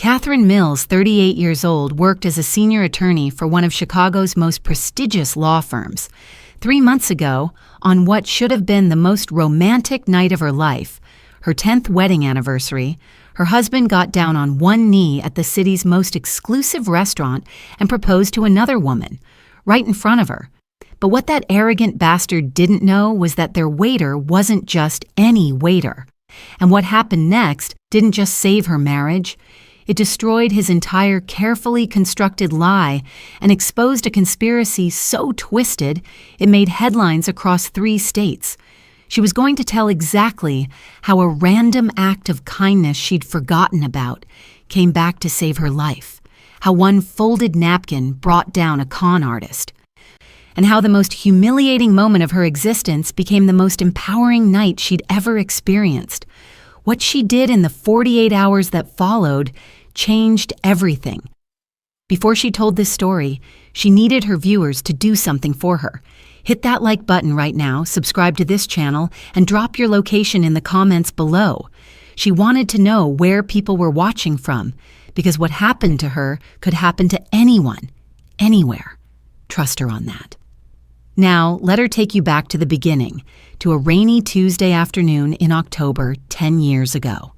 Catherine Mills, 38 years old, worked as a senior attorney for one of Chicago's most prestigious law firms. 3 months ago, on what should have been the most romantic night of her life, her 10th wedding anniversary, her husband got down on one knee at the city's most exclusive restaurant and proposed to another woman, right in front of her. But what that arrogant bastard didn't know was that their waiter wasn't just any waiter. And what happened next didn't just save her marriage. It destroyed his entire carefully constructed lie and exposed a conspiracy so twisted it made headlines across 3 states. She was going to tell exactly how a random act of kindness she'd forgotten about came back to save her life, how one folded napkin brought down a con artist, and how the most humiliating moment of her existence became the most empowering night she'd ever experienced. What she did in the 48 hours that followed changed everything. Before she told this story, she needed her viewers to do something for her. Hit that like button right now, subscribe to this channel, and drop your location in the comments below. She wanted to know where people were watching from, because what happened to her could happen to anyone, anywhere. Trust her on that. Now, let her take you back to the beginning, to a rainy Tuesday afternoon in October 10 years ago.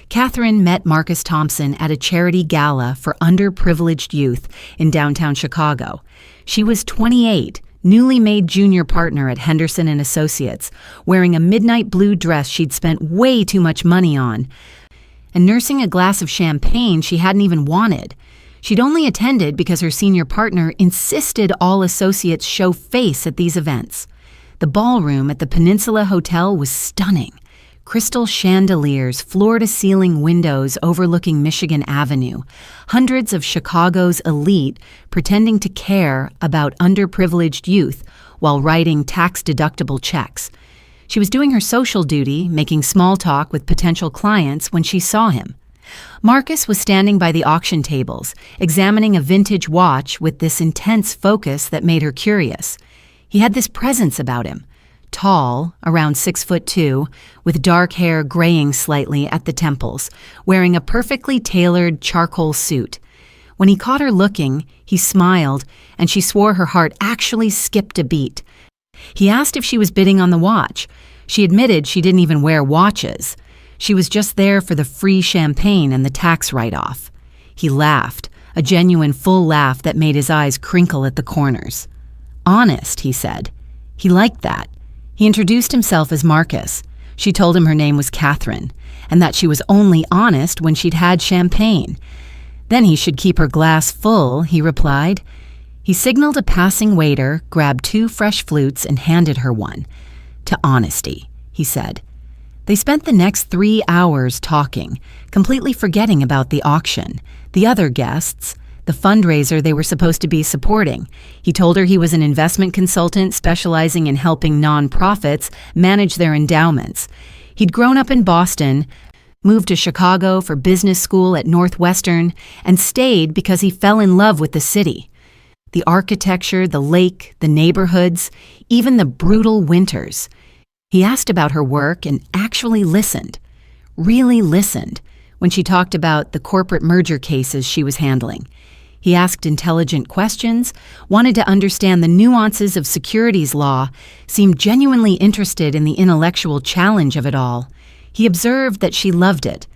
Catherine met Marcus Thompson at a charity gala for underprivileged youth in downtown Chicago. She was 28, newly made junior partner at Henderson & Associates, wearing a midnight blue dress she'd spent way too much money on, and nursing a glass of champagne she hadn't even wanted. She'd only attended because her senior partner insisted all associates show face at these events. The ballroom at the Peninsula Hotel was stunning. Crystal chandeliers, floor-to-ceiling windows overlooking Michigan Avenue, hundreds of Chicago's elite pretending to care about underprivileged youth while writing tax-deductible checks. She was doing her social duty, making small talk with potential clients when she saw him. Marcus was standing by the auction tables, examining a vintage watch with this intense focus that made her curious. He had this presence about him. Tall, around 6'2", with dark hair graying slightly at the temples, wearing a perfectly tailored charcoal suit. When he caught her looking, he smiled, and she swore her heart actually skipped a beat. He asked if she was bidding on the watch. She admitted she didn't even wear watches. She was just there for the free champagne and the tax write-off. He laughed, a genuine full laugh that made his eyes crinkle at the corners. Honest, he said. He liked that. He introduced himself as Marcus. She told him her name was Catherine, and that she was only honest when she'd had champagne. Then he should keep her glass full, he replied. He signaled a passing waiter, grabbed 2 fresh flutes, and handed her one. To honesty, he said. They spent the next 3 hours talking, completely forgetting about the auction, the other guests, the fundraiser they were supposed to be supporting. He told her he was an investment consultant specializing in helping nonprofits manage their endowments. He'd grown up in Boston, moved to Chicago for business school at Northwestern, and stayed because he fell in love with the city. The architecture, the lake, the neighborhoods, even the brutal winters. He asked about her work and actually listened, really listened, when she talked about the corporate merger cases she was handling. He asked intelligent questions, wanted to understand the nuances of securities law, seemed genuinely interested in the intellectual challenge of it all. He observed that she loved it.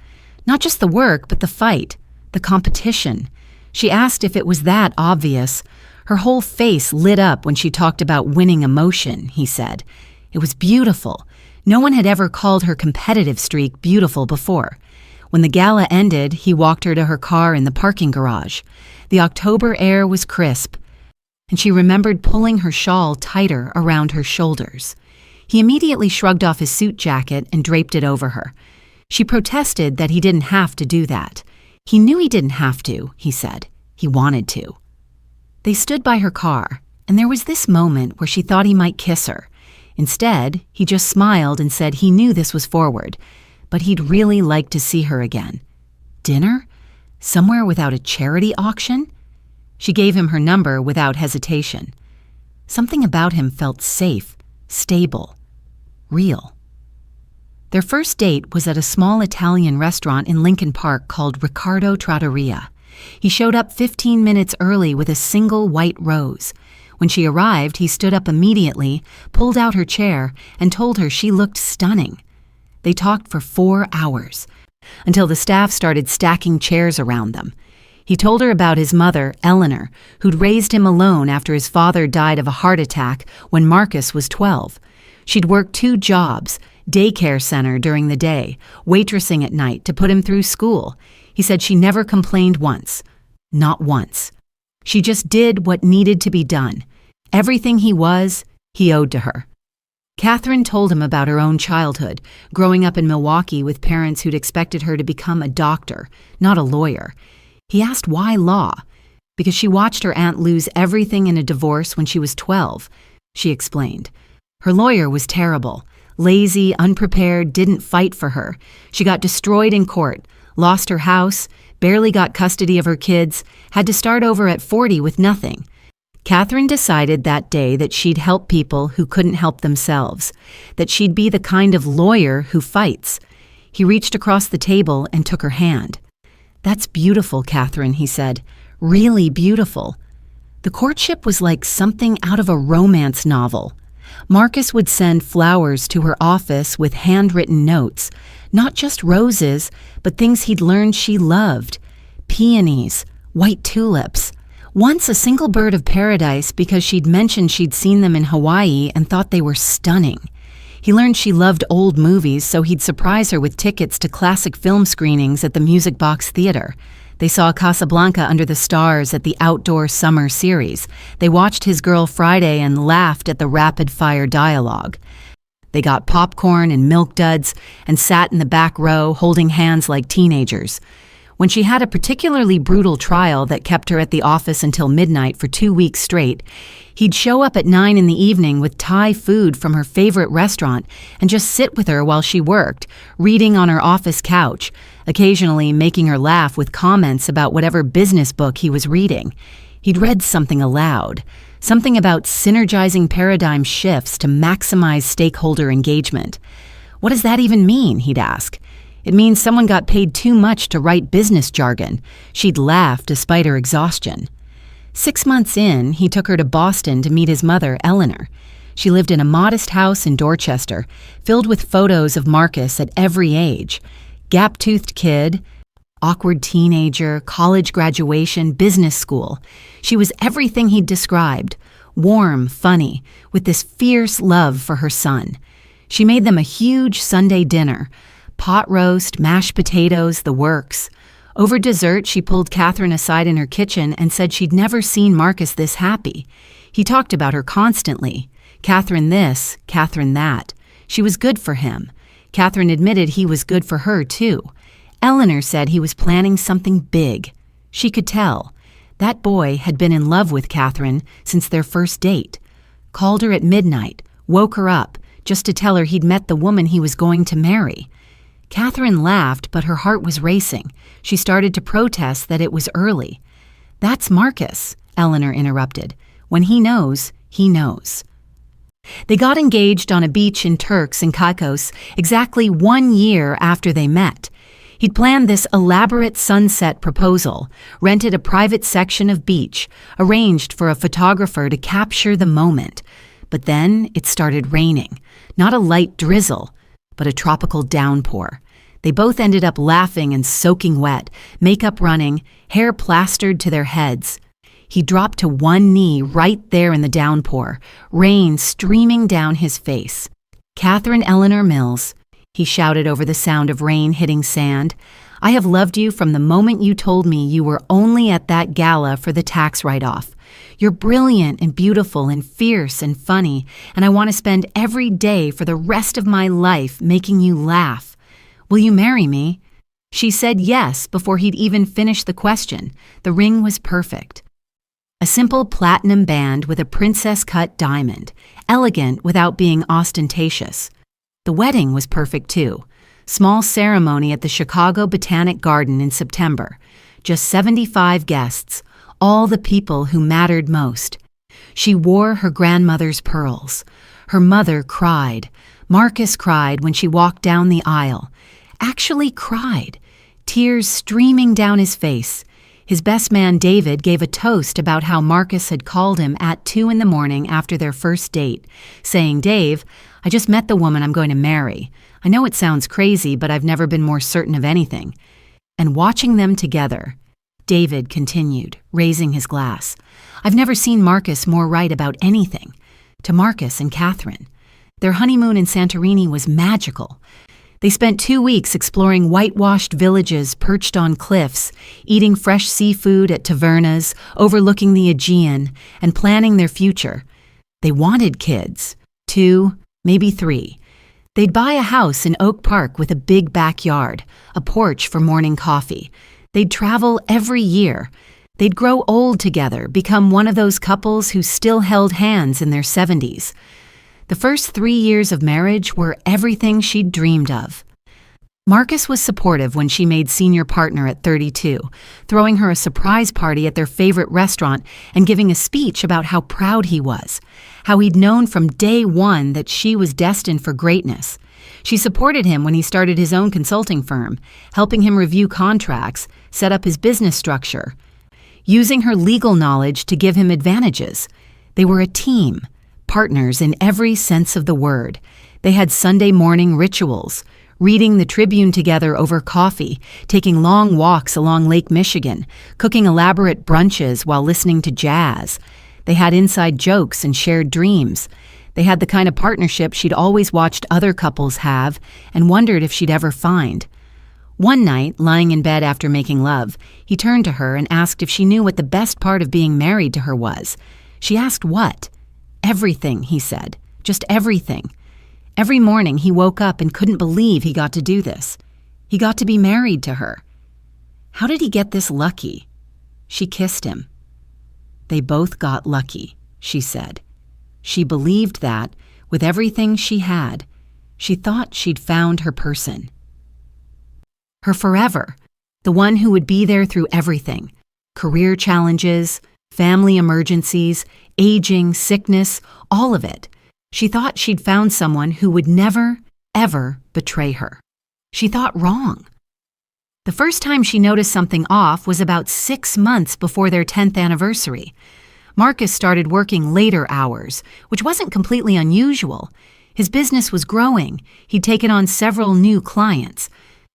Not just the work, but the fight, the competition. She asked if it was that obvious. Her whole face lit up when she talked about winning emotion, he said. It was beautiful. No one had ever called her competitive streak beautiful before. When the gala ended, he walked her to her car in the parking garage. The October air was crisp, and she remembered pulling her shawl tighter around her shoulders. He immediately shrugged off his suit jacket and draped it over her. She protested that he didn't have to do that. He knew he didn't have to, he said. He wanted to. They stood by her car, and there was this moment where she thought he might kiss her. Instead, he just smiled and said he knew this was forward, but he'd really like to see her again. Dinner? Somewhere without a charity auction? She gave him her number without hesitation. Something about him felt safe, stable, real. Their first date was at a small Italian restaurant in Lincoln Park called Riccardo Trattoria. He showed up 15 minutes early with a single white rose. When she arrived, he stood up immediately, pulled out her chair, and told her she looked stunning. They talked for 4 hours, until the staff started stacking chairs around them. He told her about his mother, Eleanor, who'd raised him alone after his father died of a heart attack when Marcus was 12. She'd worked 2 jobs, daycare center during the day, waitressing at night to put him through school. He said she never complained once. Not once. She just did what needed to be done. Everything he was, he owed to her. Catherine told him about her own childhood, growing up in Milwaukee with parents who'd expected her to become a doctor, not a lawyer. He asked why law. Because she watched her aunt lose everything in a divorce when she was 12, she explained. Her lawyer was terrible. Lazy, unprepared, didn't fight for her. She got destroyed in court, lost her house, barely got custody of her kids, had to start over at 40 with nothing. Catherine decided that day that she'd help people who couldn't help themselves, that she'd be the kind of lawyer who fights. He reached across the table and took her hand. "That's beautiful, Catherine," he said. "Really beautiful." The courtship was like something out of a romance novel. Marcus would send flowers to her office with handwritten notes, not just roses, but things he'd learned she loved. Peonies, white tulips. Once a single bird of paradise because she'd mentioned she'd seen them in Hawaii and thought they were stunning. He learned she loved old movies, so he'd surprise her with tickets to classic film screenings at the Music Box Theater. They saw Casablanca under the stars at the Outdoor Summer Series. They watched His Girl Friday and laughed at the rapid-fire dialogue. They got popcorn and Milk Duds and sat in the back row holding hands like teenagers. When she had a particularly brutal trial that kept her at the office until midnight for 2 weeks straight, he'd show up at 9 in the evening with Thai food from her favorite restaurant and just sit with her while she worked, reading on her office couch, occasionally making her laugh with comments about whatever business book he was reading. He'd read something aloud, something about synergizing paradigm shifts to maximize stakeholder engagement. "What does that even mean?" he'd ask. "It means someone got paid too much to write business jargon." She'd laugh despite her exhaustion. 6 months in, he took her to Boston to meet his mother, Eleanor. She lived in a modest house in Dorchester, filled with photos of Marcus at every age. Gap-toothed kid, awkward teenager, college graduation, business school. She was everything he'd described. Warm, funny, with this fierce love for her son. She made them a huge Sunday dinner. Pot roast, mashed potatoes, the works. Over dessert, she pulled Catherine aside in her kitchen and said she'd never seen Marcus this happy. He talked about her constantly. Catherine this, Catherine that. She was good for him. Catherine admitted he was good for her, too. Eleanor said he was planning something big. She could tell. That boy had been in love with Catherine since their first date. Called her at midnight, woke her up, just to tell her he'd met the woman he was going to marry. Catherine laughed, but her heart was racing. She started to protest that it was early. "That's Marcus," Eleanor interrupted. "When he knows, he knows." They got engaged on a beach in Turks and Caicos exactly 1 year after they met. He'd planned this elaborate sunset proposal, rented a private section of beach, arranged for a photographer to capture the moment. But then it started raining, not a light drizzle, but a tropical downpour. They both ended up laughing and soaking wet, makeup running, hair plastered to their heads. He dropped to one knee right there in the downpour, rain streaming down his face. "Catherine Eleanor Mills," he shouted over the sound of rain hitting sand, "I have loved you from the moment you told me you were only at that gala for the tax write-off. You're brilliant and beautiful and fierce and funny, and I want to spend every day for the rest of my life making you laugh. Will you marry me?" She said yes before he'd even finished the question. The ring was perfect. A simple platinum band with a princess-cut diamond, elegant without being ostentatious. The wedding was perfect too. Small ceremony at the Chicago Botanic Garden in September. Just 75 guests, all the people who mattered most. She wore her grandmother's pearls. Her mother cried. Marcus cried when she walked down the aisle. Actually cried, tears streaming down his face. His best man David gave a toast about how Marcus had called him at 2 a.m. after their first date, saying, "Dave, I just met the woman I'm going to marry. I know it sounds crazy, but I've never been more certain of anything." And watching them together, David continued, raising his glass. "I've never seen Marcus more right about anything." To Marcus and Catherine. Their honeymoon in Santorini was magical. They spent 2 weeks exploring whitewashed villages perched on cliffs, eating fresh seafood at tavernas, overlooking the Aegean, and planning their future. They wanted kids. 2, maybe 3. They'd buy a house in Oak Park with a big backyard, a porch for morning coffee. They'd travel every year. They'd grow old together, become one of those couples who still held hands in their 70s. The first 3 years of marriage were everything she'd dreamed of. Marcus was supportive when she made senior partner at 32, throwing her a surprise party at their favorite restaurant and giving a speech about how proud he was, how he'd known from day one that she was destined for greatness. She supported him when he started his own consulting firm, helping him review contracts, set up his business structure, using her legal knowledge to give him advantages. They were a team. Partners in every sense of the word. They had Sunday morning rituals, reading the Tribune together over coffee, taking long walks along Lake Michigan, cooking elaborate brunches while listening to jazz. They had inside jokes and shared dreams. They had the kind of partnership she'd always watched other couples have and wondered if she'd ever find. One night, lying in bed after making love, he turned to her and asked if she knew what the best part of being married to her was. She asked what? Everything, he said. Just everything. Every morning he woke up and couldn't believe he got to do this. He got to be married to her. How did he get this lucky? She kissed him. They both got lucky, she said. She believed that, with everything she had, she thought she'd found her person. Her forever, the one who would be there through everything. Career challenges, family emergencies, aging, sickness, all of it. She thought she'd found someone who would never, ever betray her. She thought wrong. The first time she noticed something off was about 6 months before their 10th anniversary. Marcus started working later hours, which wasn't completely unusual. His business was growing. He'd taken on several new clients.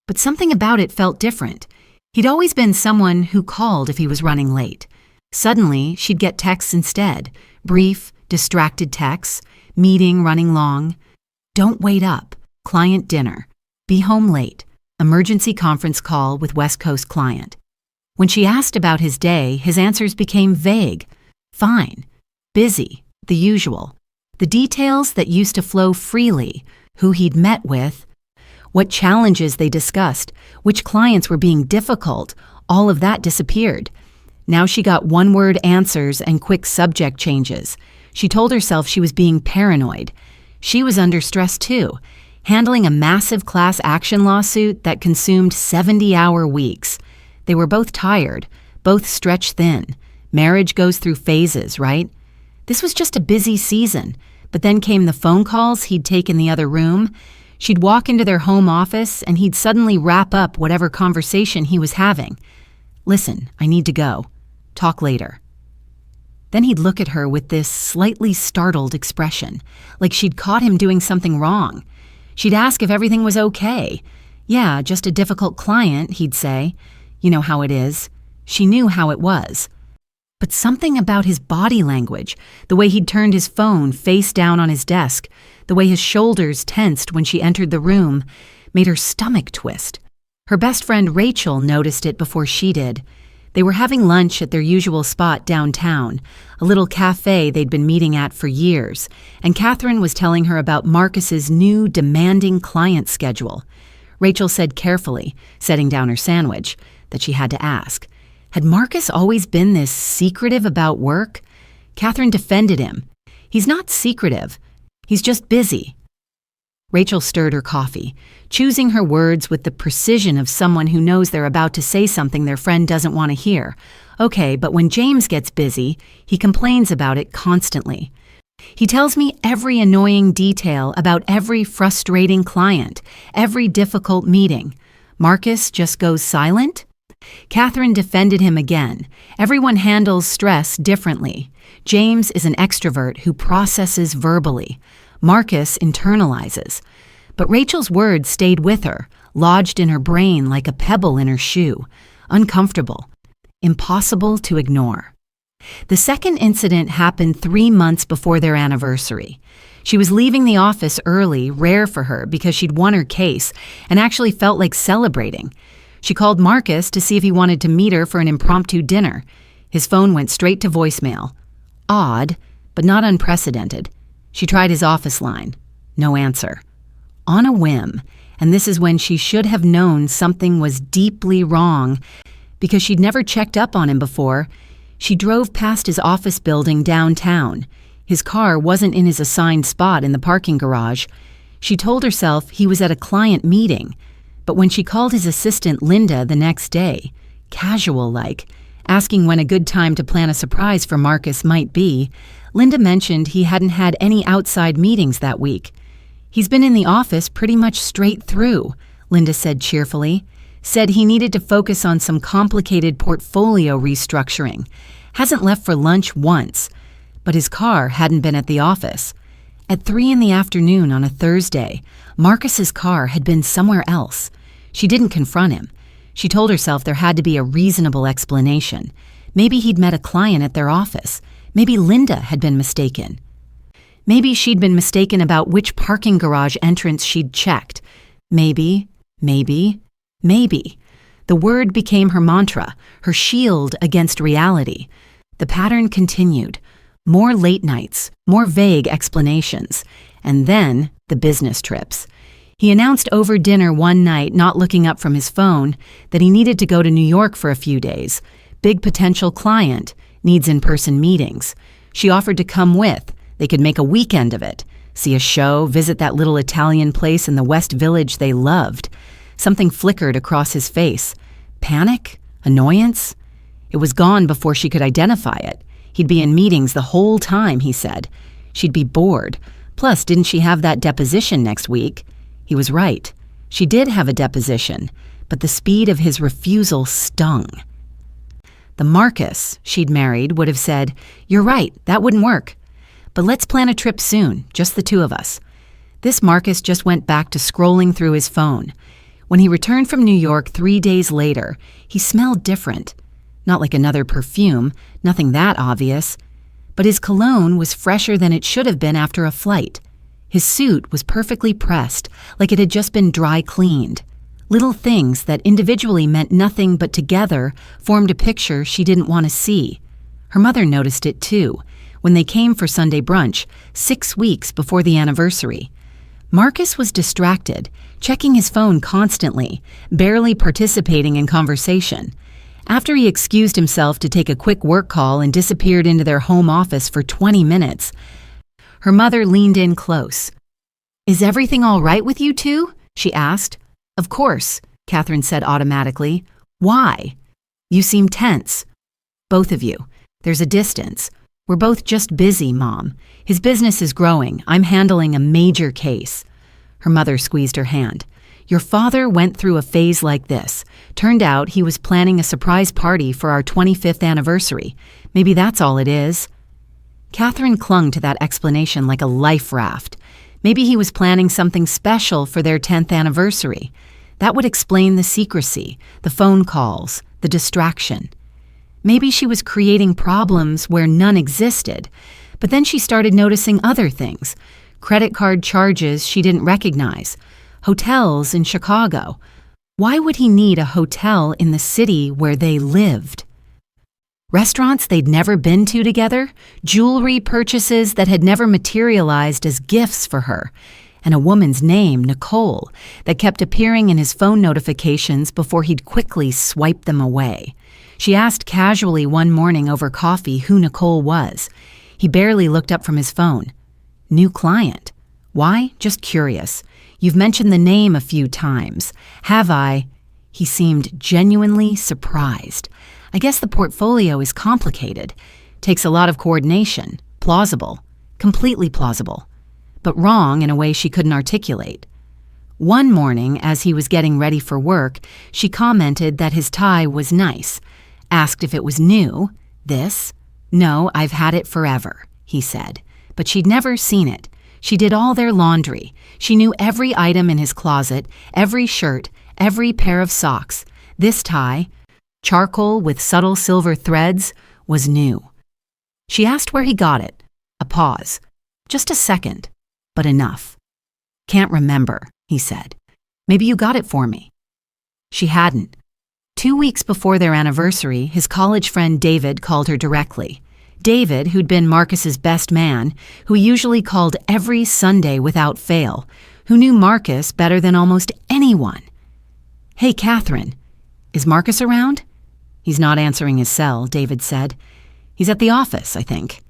But something about it felt different. He'd always been someone who called if he was running late. Suddenly, she'd get texts instead, brief, distracted texts, meeting running long. Don't wait up, client dinner, be home late, emergency conference call with West Coast client. When she asked about his day, his answers became vague. Fine, busy, the usual. The details that used to flow freely, who he'd met with, what challenges they discussed, which clients were being difficult, all of that disappeared. Now she got one-word answers and quick subject changes. She told herself she was being paranoid. She was under stress too, handling a massive class action lawsuit that consumed 70-hour weeks. They were both tired, both stretched thin. Marriage goes through phases, right? This was just a busy season, but then came the phone calls he'd take in the other room. She'd walk into their home office and he'd suddenly wrap up whatever conversation he was having. "Listen, I need to go. Talk later." Then he'd look at her with this slightly startled expression, like she'd caught him doing something wrong. She'd ask if everything was okay. "Yeah, just a difficult client," he'd say. You know how it is. She knew how it was. But something about his body language, the way he'd turned his phone face down on his desk, the way his shoulders tensed when she entered the room, made her stomach twist. Her best friend Rachel noticed it before she did. They were having lunch at their usual spot downtown, a little cafe they'd been meeting at for years, and Catherine was telling her about Marcus's new demanding client schedule. Rachel said carefully, setting down her sandwich, that she had to ask, had Marcus always been this secretive about work? Catherine defended him. He's not secretive. He's just busy. Rachel stirred her coffee, choosing her words with the precision of someone who knows they're about to say something their friend doesn't want to hear. Okay, but when James gets busy, he complains about it constantly. He tells me every annoying detail about every frustrating client, every difficult meeting. Marcus just goes silent? Catherine defended him again. Everyone handles stress differently. James is an extrovert who processes verbally. Marcus internalizes. But Rachel's words stayed with her, lodged in her brain like a pebble in her shoe. Uncomfortable. Impossible to ignore. The second incident happened 3 months before their anniversary. She was leaving the office early, rare for her because she'd won her case and actually felt like celebrating. She called Marcus to see if he wanted to meet her for an impromptu dinner. His phone went straight to voicemail. Odd, but not unprecedented. She tried his office line. No answer. On a whim, and this is when she should have known something was deeply wrong because she'd never checked up on him before, she drove past his office building downtown. His car wasn't in his assigned spot in the parking garage. She told herself he was at a client meeting, but when she called his assistant Linda the next day, casual-like, asking when a good time to plan a surprise for Marcus might be, Linda mentioned he hadn't had any outside meetings that week. He's been in the office pretty much straight through, Linda said cheerfully. Said he needed to focus on some complicated portfolio restructuring. Hasn't left for lunch once, but his car hadn't been at the office. At 3 in the afternoon on a Thursday, Marcus's car had been somewhere else. She didn't confront him. She told herself there had to be a reasonable explanation. Maybe he'd met a client at their office. Maybe Linda had been mistaken. Maybe she'd been mistaken about which parking garage entrance she'd checked. Maybe. The word became her mantra, her shield against reality. The pattern continued. More late nights, more vague explanations, and then the business trips. He announced over dinner one night, not looking up from his phone, that he needed to go to New York for a few days. Big potential client, needs in-person meetings. She offered to come with. They could make a weekend of it. See a show, visit that little Italian place in the West Village they loved. Something flickered across his face. Panic? Annoyance? It was gone before she could identify it. He'd be in meetings the whole time, he said. She'd be bored. Plus, didn't she have that deposition next week? He was right. She did have a deposition, but the speed of his refusal stung. The Marcus she'd married would have said, "You're right, that wouldn't work. But let's plan a trip soon, just the two of us." This Marcus just went back to scrolling through his phone. When he returned from New York 3 days later, he smelled different. Not like another perfume, nothing that obvious. But his cologne was fresher than it should have been after a flight. His suit was perfectly pressed, like it had just been dry cleaned. Little things that individually meant nothing but together formed a picture she didn't want to see. Her mother noticed it too, when they came for Sunday brunch, 6 weeks before the anniversary. Marcus was distracted, checking his phone constantly, barely participating in conversation. After he excused himself to take a quick work call and disappeared into their home office for 20 minutes, her mother leaned in close. "Is everything all right with you two?" she asked. "Of course," Catherine said automatically. "Why?" "You seem tense." "Both of you. There's a distance. We're both just busy, Mom. His business is growing. I'm handling a major case." Her mother squeezed her hand. "Your father went through a phase like this. Turned out he was planning a surprise party for our 25th anniversary. Maybe that's all it is." Catherine clung to that explanation like a life raft. Maybe he was planning something special for their 10th anniversary. That would explain the secrecy, the phone calls, the distraction. Maybe she was creating problems where none existed, but then she started noticing other things. Credit card charges she didn't recognize. Hotels in Chicago. Why would he need a hotel in the city where they lived? Restaurants they'd never been to together, jewelry purchases that had never materialized as gifts for her, and a woman's name, Nicole, that kept appearing in his phone notifications before he'd quickly swipe them away. She asked casually one morning over coffee who Nicole was. He barely looked up from his phone. "New client. Why? Just curious. You've mentioned the name a few times. Have I?" He seemed genuinely surprised. "I guess the portfolio is complicated. Takes a lot of coordination. Plausible. completely plausible, but wrong in a way she couldn't articulate. One morning, as he was getting ready for work, she commented that his tie was nice, asked if it was new. This? No, I've had it forever, he said, but she'd never seen it. She did all their laundry. She knew every item in his closet, every shirt, every pair of socks. This tie, charcoal with subtle silver threads, was new. She asked where he got it. A pause. Just a second, but enough. Can't remember, he said. Maybe you got it for me. She hadn't. 2 weeks before their anniversary, his college friend David called her directly. David, who'd been Marcus's best man, who he usually called every Sunday without fail, who knew Marcus better than almost anyone. Hey, Catherine, is Marcus around? He's not answering his cell, David said. He's at the office, I think.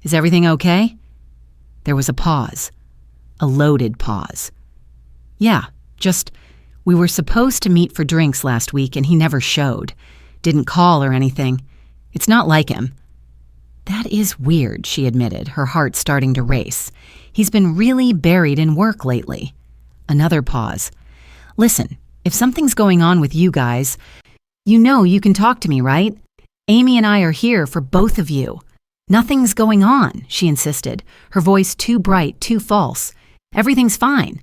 Is everything okay? There was a pause. A loaded pause. Yeah, we were supposed to meet for drinks last week and he never showed. Didn't call or anything. It's not like him. That is weird, she admitted, her heart starting to race. He's been really buried in work lately. Another pause. Listen, if something's going on with you guys, you know you can talk to me, right? Amy and I are here for both of you. Nothing's going on, she insisted, her voice too bright, too false. Everything's fine.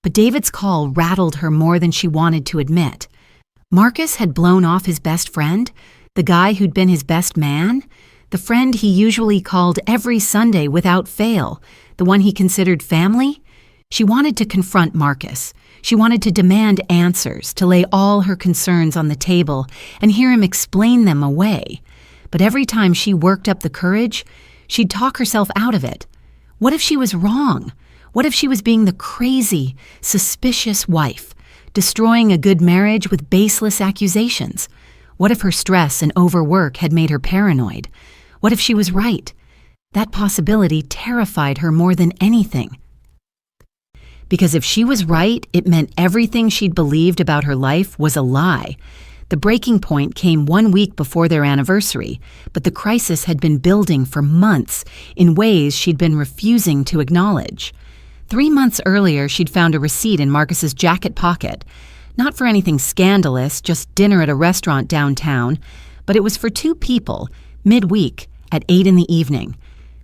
But David's call rattled her more than she wanted to admit. Marcus had blown off his best friend, the guy who'd been his best man, the friend he usually called every Sunday without fail, the one he considered family. She wanted to confront Marcus. She wanted to demand answers, to lay all her concerns on the table and hear him explain them away. But every time she worked up the courage, she'd talk herself out of it. What if she was wrong? What if she was being the crazy, suspicious wife, destroying a good marriage with baseless accusations? What if her stress and overwork had made her paranoid? What if she was right? That possibility terrified her more than anything. Because if she was right, it meant everything she'd believed about her life was a lie. The breaking point came 1 week before their anniversary, but the crisis had been building for months in ways she'd been refusing to acknowledge. 3 months earlier, she'd found a receipt in Marcus's jacket pocket. Not for anything scandalous, just dinner at a restaurant downtown, but it was for 2 people, midweek, at 8 in the evening.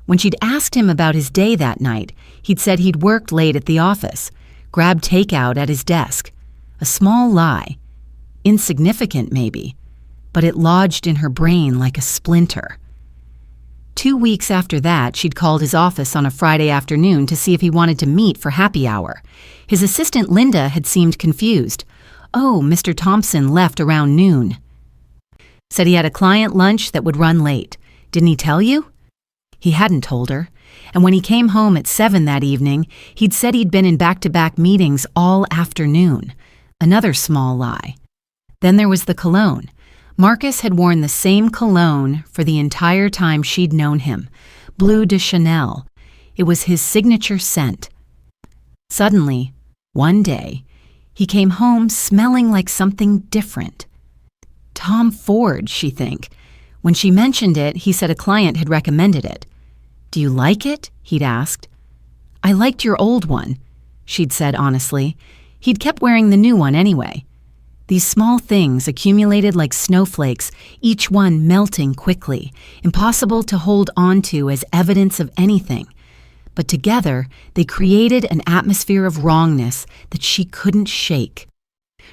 When she'd asked him about his day that night, he'd said he'd worked late at the office, grabbed takeout at his desk. A small lie. Insignificant, maybe, but it lodged in her brain like a splinter. 2 weeks after that, she'd called his office on a Friday afternoon to see if he wanted to meet for happy hour. His assistant Linda had seemed confused. Oh, Mr. Thompson left around noon. Said he had a client lunch that would run late. Didn't he tell you? He hadn't told her, and when he came home at 7 that evening, he'd said he'd been in back-to-back meetings all afternoon. Another small lie. Then there was the cologne. Marcus had worn the same cologne for the entire time she'd known him, Bleu de Chanel. It was his signature scent. Suddenly, one day, he came home smelling like something different. Tom Ford, she'd think. When she mentioned it, he said a client had recommended it. Do you like it? He'd asked. I liked your old one, she'd said honestly. He'd kept wearing the new one anyway. These small things accumulated like snowflakes, each one melting quickly, impossible to hold on to as evidence of anything. But together, they created an atmosphere of wrongness that she couldn't shake.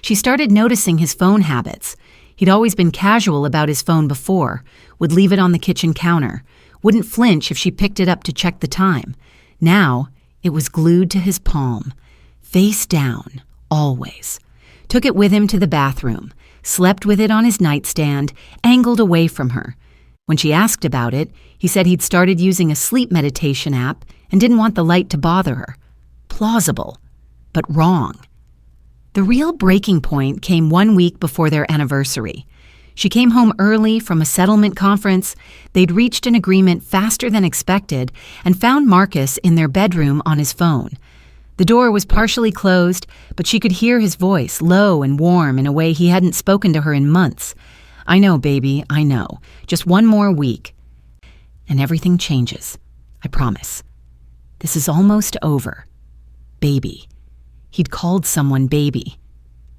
She started noticing his phone habits. He'd always been casual about his phone before, would leave it on the kitchen counter, wouldn't flinch if she picked it up to check the time. Now, it was glued to his palm, face down, always. Took it with him to the bathroom, slept with it on his nightstand, angled away from her. When she asked about it, he said he'd started using a sleep meditation app and didn't want the light to bother her. Plausible, but wrong. The real breaking point came 1 week before their anniversary. She came home early from a settlement conference. They'd reached an agreement faster than expected and found Marcus in their bedroom on his phone. The door was partially closed, but she could hear his voice, low and warm in a way he hadn't spoken to her in months. I know, baby, I know. Just 1 more week. And everything changes. I promise. This is almost over. Baby. He'd called someone baby.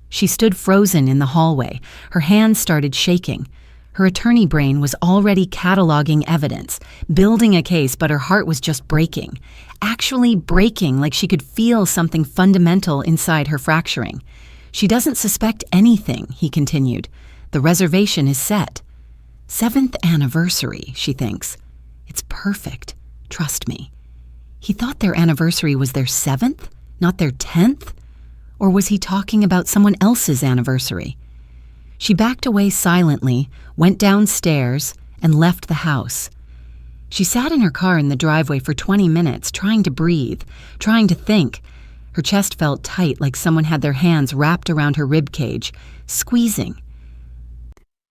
She stood frozen in the hallway. Her hands started shaking. Her attorney brain was already cataloging evidence, building a case, but her heart was just breaking. Actually breaking, like she could feel something fundamental inside her fracturing. She doesn't suspect anything, he continued. The reservation is set. 7th anniversary, she thinks. It's perfect. Trust me. He thought their anniversary was their 7th, not their 10th? Or was he talking about someone else's anniversary? She backed away silently, went downstairs, and left the house. She sat in her car in the driveway for 20 minutes, trying to breathe, trying to think. Her chest felt tight, like someone had their hands wrapped around her ribcage, squeezing.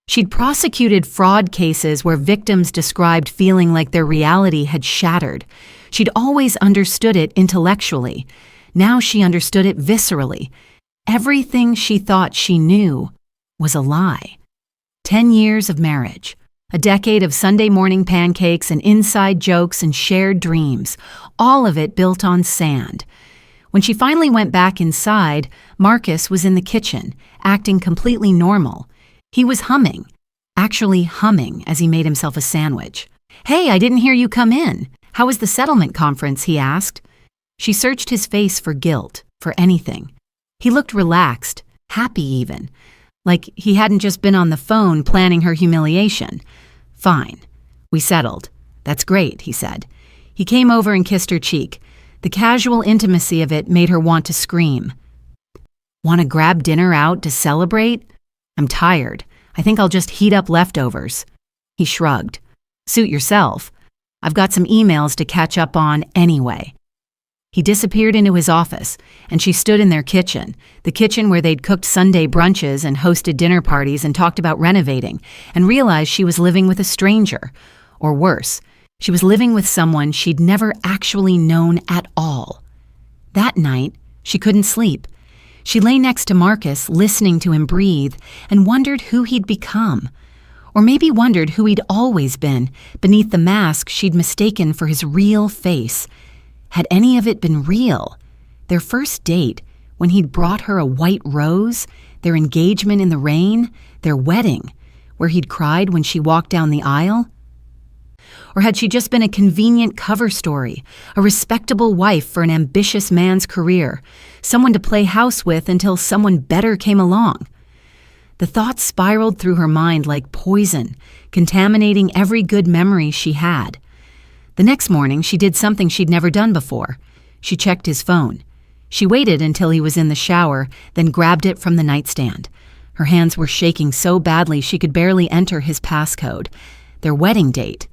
She'd prosecuted fraud cases where victims described feeling like their reality had shattered. She'd always understood it intellectually. Now she understood it viscerally. Everything she thought she knew was a lie. 10 years of marriage, a decade of Sunday morning pancakes and inside jokes and shared dreams, all of it built on sand. When she finally went back inside, Marcus was in the kitchen, acting completely normal. He was humming, actually humming as he made himself a sandwich. "Hey, I didn't hear you come in. How was the settlement conference?" he asked. She searched his face for guilt, for anything. He looked relaxed, happy even, like he hadn't just been on the phone planning her humiliation. "Fine. We settled. That's great," he said. He came over and kissed her cheek. The casual intimacy of it made her want to scream. "Want to grab dinner out to celebrate? I'm tired. I think I'll just heat up leftovers." He shrugged. "Suit yourself. I've got some emails to catch up on anyway." He disappeared into his office, and she stood in their kitchen, the kitchen where they'd cooked Sunday brunches and hosted dinner parties and talked about renovating, and realized she was living with a stranger. Or worse, she was living with someone she'd never actually known at all. That night, she couldn't sleep. She lay next to Marcus, listening to him breathe, and wondered who he'd become. Or maybe wondered who he'd always been, beneath the mask she'd mistaken for his real face. Had any of it been real? Their first date, when he'd brought her a white rose, their engagement in the rain, their wedding, where he'd cried when she walked down the aisle? Or had she just been a convenient cover story, a respectable wife for an ambitious man's career, someone to play house with until someone better came along? The thoughts spiraled through her mind like poison, contaminating every good memory she had. The next morning, she did something she'd never done before. She checked his phone. She waited until he was in the shower, then grabbed it from the nightstand. Her hands were shaking so badly she could barely enter his passcode. Their wedding date.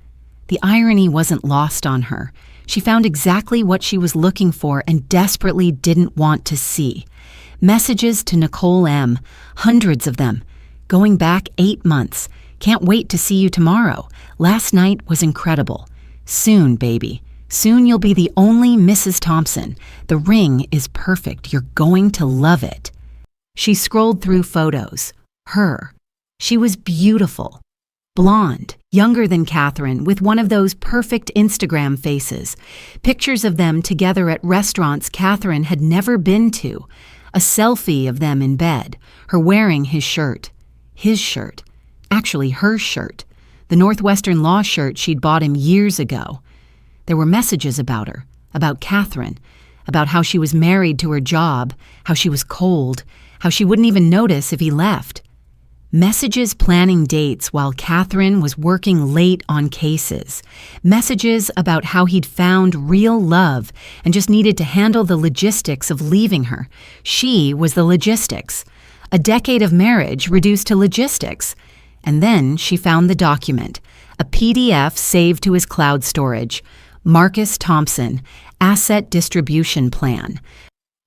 The irony wasn't lost on her. She found exactly what she was looking for and desperately didn't want to see. Messages to Nicole M., hundreds of them. Going back 8 months. Can't wait to see you tomorrow. Last night was incredible. Soon, baby. Soon you'll be the only Mrs. Thompson. The ring is perfect. You're going to love it. She scrolled through photos. Her. She was beautiful. Blonde, younger than Catherine, with one of those perfect Instagram faces. Pictures of them together at restaurants Catherine had never been to. A selfie of them in bed, her wearing his shirt. His shirt. Actually, her shirt. The Northwestern Law shirt she'd bought him years ago. There were messages about her, about Catherine, about how she was married to her job, how she was cold, how she wouldn't even notice if he left. Messages planning dates while Catherine was working late on cases. Messages about how he'd found real love and just needed to handle the logistics of leaving her. She was the logistics. A decade of marriage reduced to logistics. And then she found the document, a PDF saved to his cloud storage. Marcus Thompson, Asset Distribution Plan.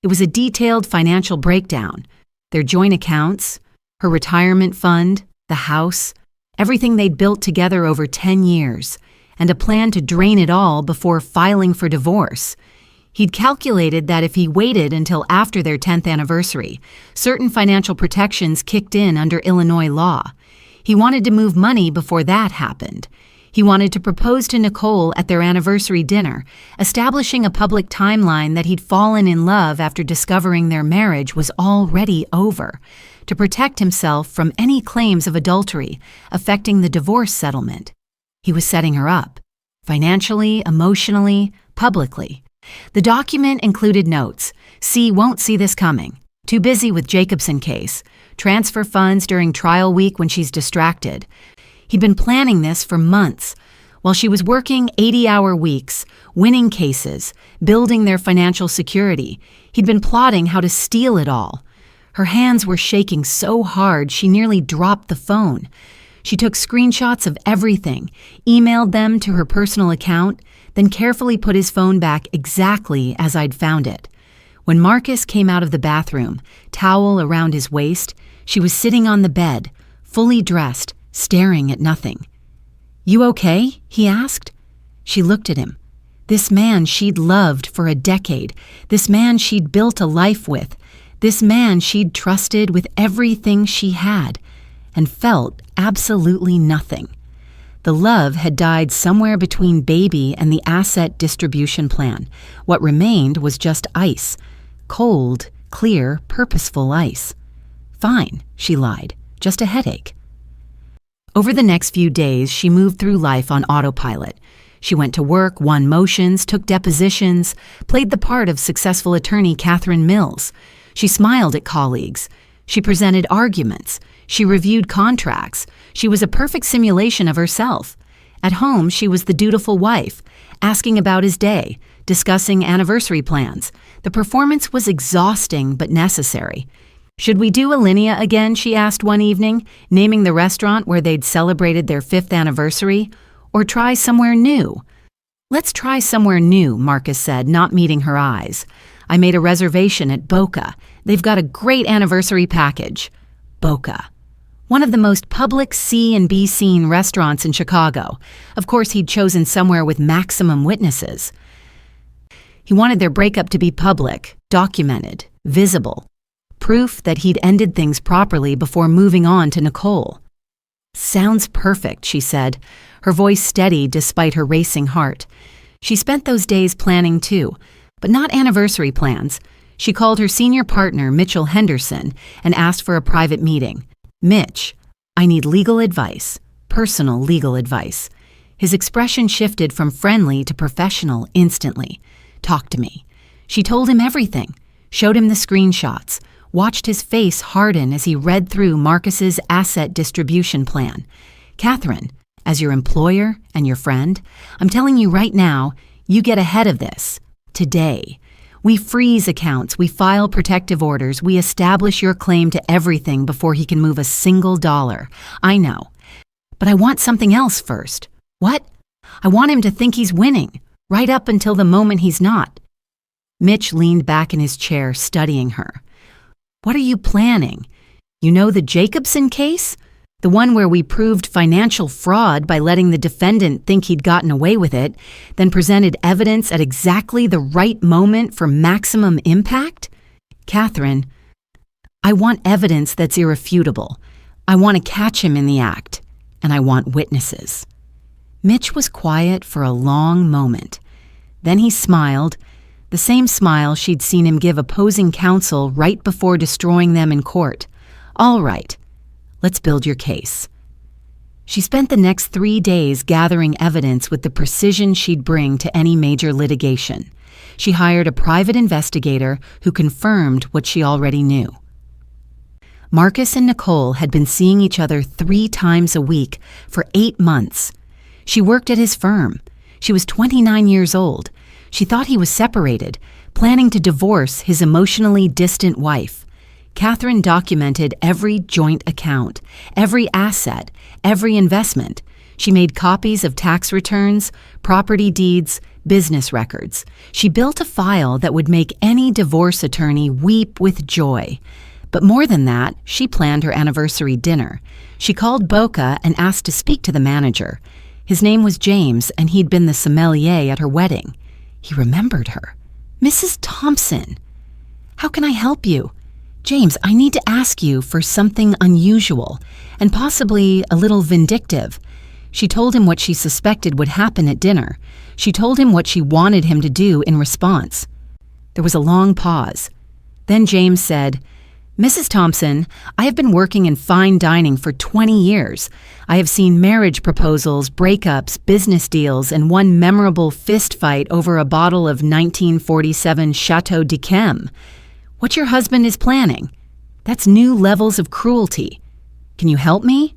It was a detailed financial breakdown. Their joint accounts, her retirement fund, the house, everything they'd built together over 10 years, and a plan to drain it all before filing for divorce. He'd calculated that if he waited until after their 10th anniversary, certain financial protections kicked in under Illinois law. He wanted to move money before that happened. He wanted to propose to Nicole at their anniversary dinner, establishing a public timeline that he'd fallen in love after discovering their marriage was already over, to protect himself from any claims of adultery affecting the divorce settlement. He was setting her up, financially, emotionally, publicly. The document included notes. C won't see this coming. Too busy with Jacobson case. Transfer funds during trial week when she's distracted. He'd been planning this for months. While she was working 80-hour weeks, winning cases, building their financial security, he'd been plotting how to steal it all. Her hands were shaking so hard she nearly dropped the phone. She took screenshots of everything, emailed them to her personal account, then carefully put his phone back exactly as I'd found it. When Marcus came out of the bathroom, towel around his waist, she was sitting on the bed, fully dressed, staring at nothing. "You okay?" he asked. She looked at him. This man she'd loved for a decade, this man she'd built a life with, this man she'd trusted with everything she had, and felt absolutely nothing. The love had died somewhere between baby and the asset distribution plan. What remained was just ice. Cold, clear, purposeful ice. "Fine," she lied. "Just a headache." Over the next few days, she moved through life on autopilot. She went to work, won motions, took depositions, played the part of successful attorney Catherine Mills. She smiled at colleagues. She presented arguments. She reviewed contracts. She was a perfect simulation of herself. At home, she was the dutiful wife, asking about his day, discussing anniversary plans. The performance was exhausting but necessary. "Should we do Alinea again?" she asked one evening, naming the restaurant where they'd celebrated their 5th anniversary. "Or try somewhere new?" "Let's try somewhere new," Marcus said, not meeting her eyes. "I made a reservation at Boca. They've got a great anniversary package." Boca. One of the most public C and B scene restaurants in Chicago. Of course, he'd chosen somewhere with maximum witnesses. He wanted their breakup to be public, documented, visible. Proof that he'd ended things properly before moving on to Nicole. "Sounds perfect," she said, her voice steady despite her racing heart. She spent those days planning too, but not anniversary plans. She called her senior partner, Mitchell Henderson, and asked for a private meeting. "Mitch, I need legal advice, personal legal advice." His expression shifted from friendly to professional instantly. "Talk to me." She told him everything, showed him the screenshots, watched his face harden as he read through Marcus's asset distribution plan. "Catherine, as your employer and your friend, I'm telling you right now, you get ahead of this. Today. We freeze accounts, we file protective orders, we establish your claim to everything before he can move a single dollar. I know. But I want something else first." "What?" "I want him to think he's winning, right up until the moment he's not." Mitch leaned back in his chair, studying her. "What are you planning? You know the Jacobson case? The one where we proved financial fraud by letting the defendant think he'd gotten away with it, then presented evidence at exactly the right moment for maximum impact? Catherine, I want evidence that's irrefutable. I want to catch him in the act, and I want witnesses." Mitch was quiet for a long moment. Then he smiled, the same smile she'd seen him give opposing counsel right before destroying them in court. "All right. Let's build your case." She spent the next 3 days gathering evidence with the precision she'd bring to any major litigation. She hired a private investigator who confirmed what she already knew. Marcus and Nicole had been seeing each other 3 times a week for 8 months. She worked at his firm. She was 29 years old. She thought he was separated, planning to divorce his emotionally distant wife. Catherine documented every joint account, every asset, every investment. She made copies of tax returns, property deeds, business records. She built a file that would make any divorce attorney weep with joy. But more than that, she planned her anniversary dinner. She called Boca and asked to speak to the manager. His name was James, and he'd been the sommelier at her wedding. He remembered her. "Mrs. Thompson, how can I help you?" "James, I need to ask you for something unusual and possibly a little vindictive." She told him what she suspected would happen at dinner. She told him what she wanted him to do in response. There was a long pause. Then James said, "Mrs. Thompson, I have been working in fine dining for 20 years. I have seen marriage proposals, breakups, business deals, and one memorable fist fight over a bottle of 1947 Chateau d'Yquem. What your husband is planning? That's new levels of cruelty. Can you help me?"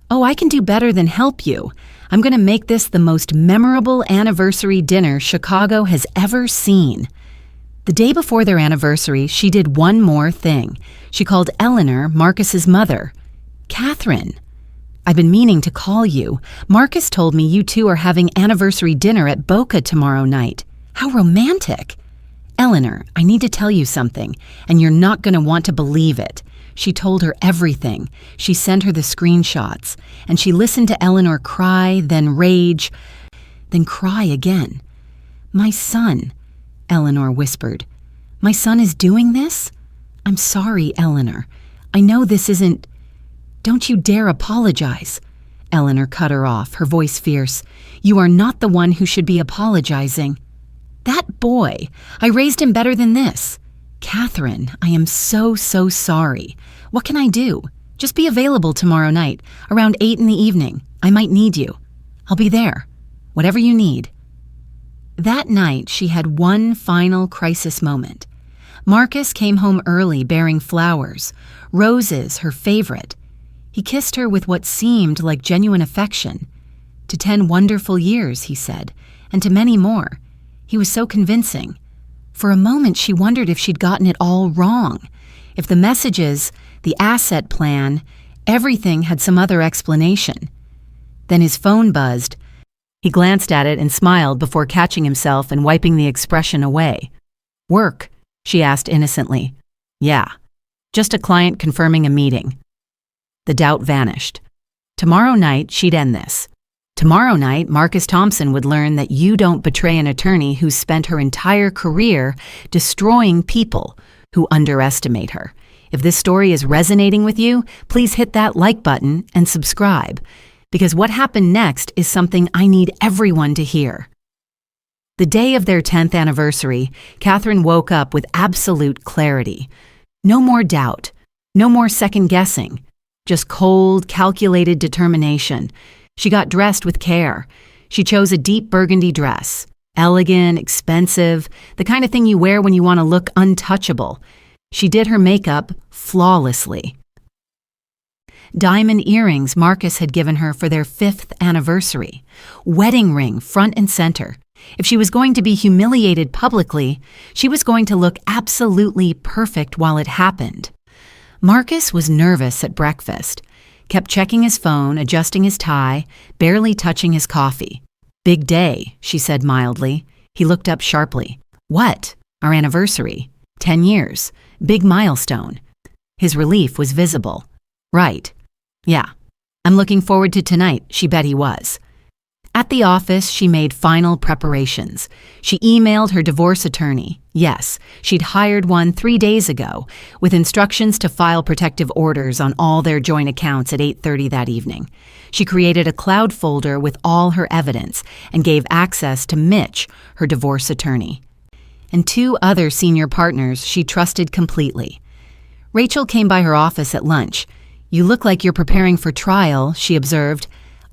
"Oh, I can do better than help you. I'm going to make this the most memorable anniversary dinner Chicago has ever seen." The day before their anniversary, she did one more thing. She called Eleanor, Marcus's mother. "Catherine, I've been meaning to call you. Marcus told me you two are having anniversary dinner at Boca tomorrow night. How romantic." "Eleanor, I need to tell you something, and you're not going to want to believe it." She told her everything. She sent her the screenshots, and she listened to Eleanor cry, then rage, then cry again. "My son," Eleanor whispered. "My son is doing this? I'm sorry, Eleanor. I know this isn't... Don't you dare apologize." Eleanor cut her off, her voice fierce. "You are not the one who should be apologizing. That boy, I raised him better than this. Catherine, I am so sorry. What can I do? Just be available tomorrow night, around 8 in the evening. I might need you. I'll be there. Whatever you need." That night, she had one final crisis moment. Marcus came home early bearing flowers, roses, her favorite. He kissed her with what seemed like genuine affection. "To 10 wonderful years," he said, "and to many more." He was so convincing. For a moment, she wondered if she'd gotten it all wrong, if the messages, the asset plan, everything had some other explanation. Then his phone buzzed. He glanced at it and smiled before catching himself and wiping the expression away. "Work?" she asked innocently. "Yeah. Just a client confirming a meeting." The doubt vanished. Tomorrow night, she'd end this. Tomorrow night, Marcus Thompson would learn that you don't betray an attorney who's spent her entire career destroying people who underestimate her. If this story is resonating with you, please hit that like button and subscribe, because what happened next is something I need everyone to hear. The day of their 10th anniversary, Catherine woke up with absolute clarity. No more doubt, no more second guessing, just cold, calculated determination. She got dressed with care. She chose a deep burgundy dress, elegant, expensive, the kind of thing you wear when you want to look untouchable. She did her makeup flawlessly. Diamond earrings Marcus had given her for their 5th anniversary. Wedding ring front and center. If she was going to be humiliated publicly, she was going to look absolutely perfect while it happened. Marcus was nervous at breakfast. Kept checking his phone, adjusting his tie, barely touching his coffee. "Big day," she said mildly. He looked up sharply. "What?" "Our anniversary. 10 years. Big milestone." His relief was visible. "Right. Yeah. I'm looking forward to tonight," she bet he was. At the office, she made final preparations. She emailed her divorce attorney. Yes, she'd hired one 3 days ago, with instructions to file protective orders on all their joint accounts at 8:30 that evening. She created a cloud folder with all her evidence and gave access to Mitch, her divorce attorney, and 2 other senior partners she trusted completely. Rachel came by her office at lunch. "You look like you're preparing for trial," she observed.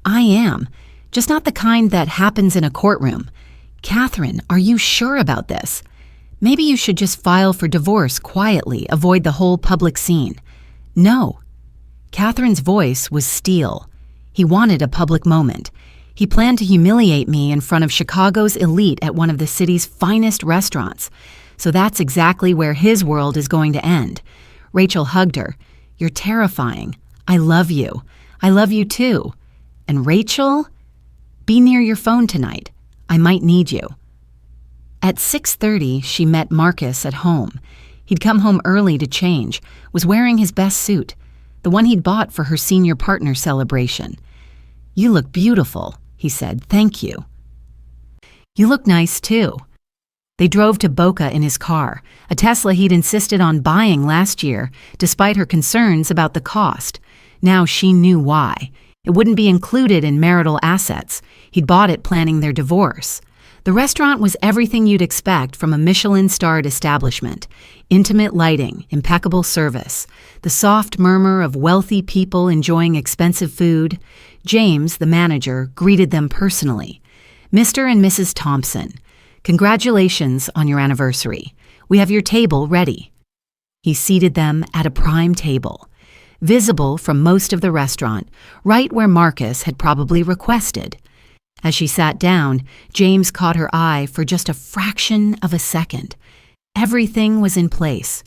"I am. Just not the kind that happens in a courtroom. Catherine, are you sure about this? Maybe you should just file for divorce quietly, avoid the whole public scene." "No." Catherine's voice was steel. He wanted a public moment. He planned to humiliate me in front of Chicago's elite at one of the city's finest restaurants. So that's exactly where his world is going to end. Rachel hugged her. "You're terrifying. I love you. I love you too. And Rachel, be near your phone tonight. I might need you." At 6:30, she met Marcus at home. He'd come home early to change, was wearing his best suit, the one he'd bought for her senior partner celebration. "You look beautiful," he said. "Thank you." "You look nice, too." They drove to Boca in his car, a Tesla he'd insisted on buying last year, despite her concerns about the cost. Now she knew why. It wouldn't be included in marital assets. He'd bought it planning their divorce. The restaurant was everything you'd expect from a Michelin-starred establishment. Intimate lighting, impeccable service, the soft murmur of wealthy people enjoying expensive food. James, the manager, greeted them personally. "Mr. and Mrs. Thompson, congratulations on your anniversary. We have your table ready." He seated them at a prime table, visible from most of the restaurant, right where Marcus had probably requested. As she sat down, James caught her eye for just a fraction of a second. Everything was in place.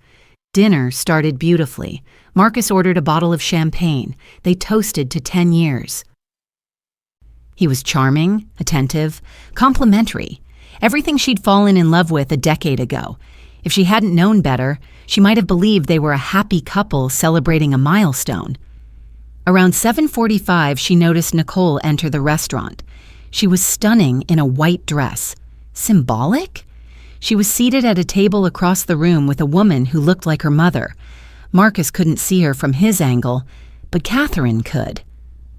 Dinner started beautifully. Marcus ordered a bottle of champagne. They toasted to 10 years. He was charming, attentive, complimentary. Everything she'd fallen in love with a decade ago. If she hadn't known better, she might have believed they were a happy couple celebrating a milestone. Around 7:45, she noticed Nicole enter the restaurant. She was stunning in a white dress. Symbolic? She was seated at a table across the room with a woman who looked like her mother. Marcus couldn't see her from his angle, but Catherine could.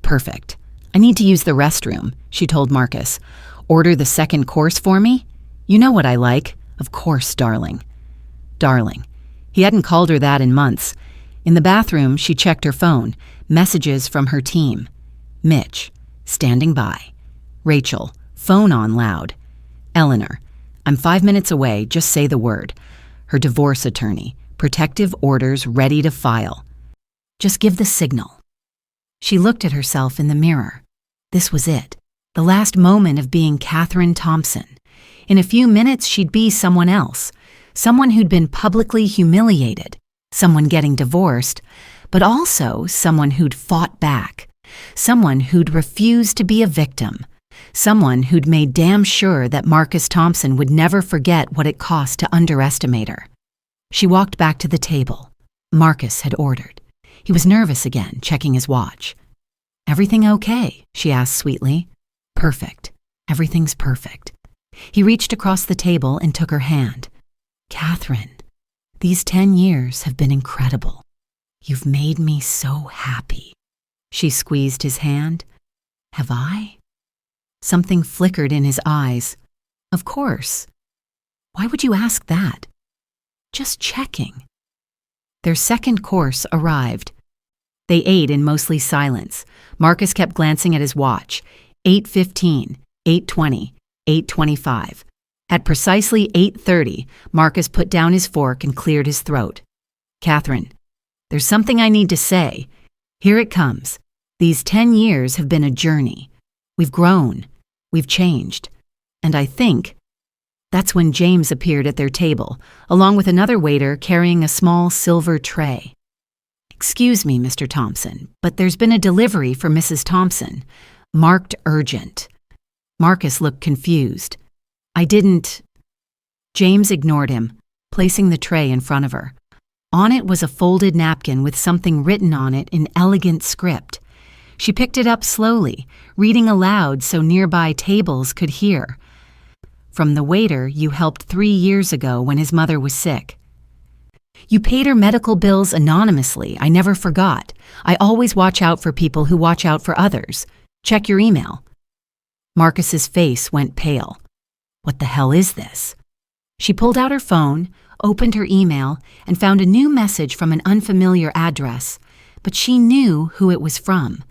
"Perfect. I need to use the restroom," she told Marcus. "Order the second course for me? You know what I like." "Of course, darling." Darling. He hadn't called her that in months. In the bathroom, she checked her phone. Messages from her team. Mitch, standing by. Rachel, phone on loud. Eleanor, "I'm 5 minutes away, just say the word." Her divorce attorney, protective orders ready to file. "Just give the signal." She looked at herself in the mirror. This was it, the last moment of being Catherine Thompson. In a few minutes, she'd be someone else, someone who'd been publicly humiliated, someone getting divorced, but also someone who'd fought back, someone who'd refused to be a victim, someone who'd made damn sure that Marcus Thompson would never forget what it cost to underestimate her. She walked back to the table. Marcus had ordered. He was nervous again, checking his watch. "Everything okay?" she asked sweetly. "Perfect. Everything's perfect." He reached across the table and took her hand. "Catherine, these 10 years have been incredible. You've made me so happy." She squeezed his hand. "Have I?" Something flickered in his eyes. "Of course. Why would you ask that?" "Just checking." Their second course arrived. They ate in mostly silence. Marcus kept glancing at his watch. 8:15, 8:20, 8:25. At precisely 8:30, Marcus put down his fork and cleared his throat. "Catherine, there's something I need to say. Here it comes. These 10 years have been a journey. We've grown. We've changed. And I think..." That's when James appeared at their table, along with another waiter carrying a small silver tray. "Excuse me, Mr. Thompson, but there's been a delivery for Mrs. Thompson. Marked urgent." Marcus looked confused. "I didn't..." James ignored him, placing the tray in front of her. On it was a folded napkin with something written on it in elegant script. She picked it up slowly, reading aloud so nearby tables could hear. "From the waiter you helped 3 years ago when his mother was sick. You paid her medical bills anonymously. I never forgot. I always watch out for people who watch out for others. Check your email." Marcus's face went pale. What the hell is this? She pulled out her phone, opened her email, and found a new message from an unfamiliar address. But she knew who it was from.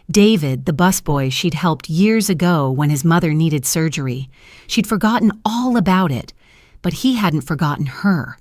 David, the busboy she'd helped years ago when his mother needed surgery. She'd forgotten all about it, but he hadn't forgotten her.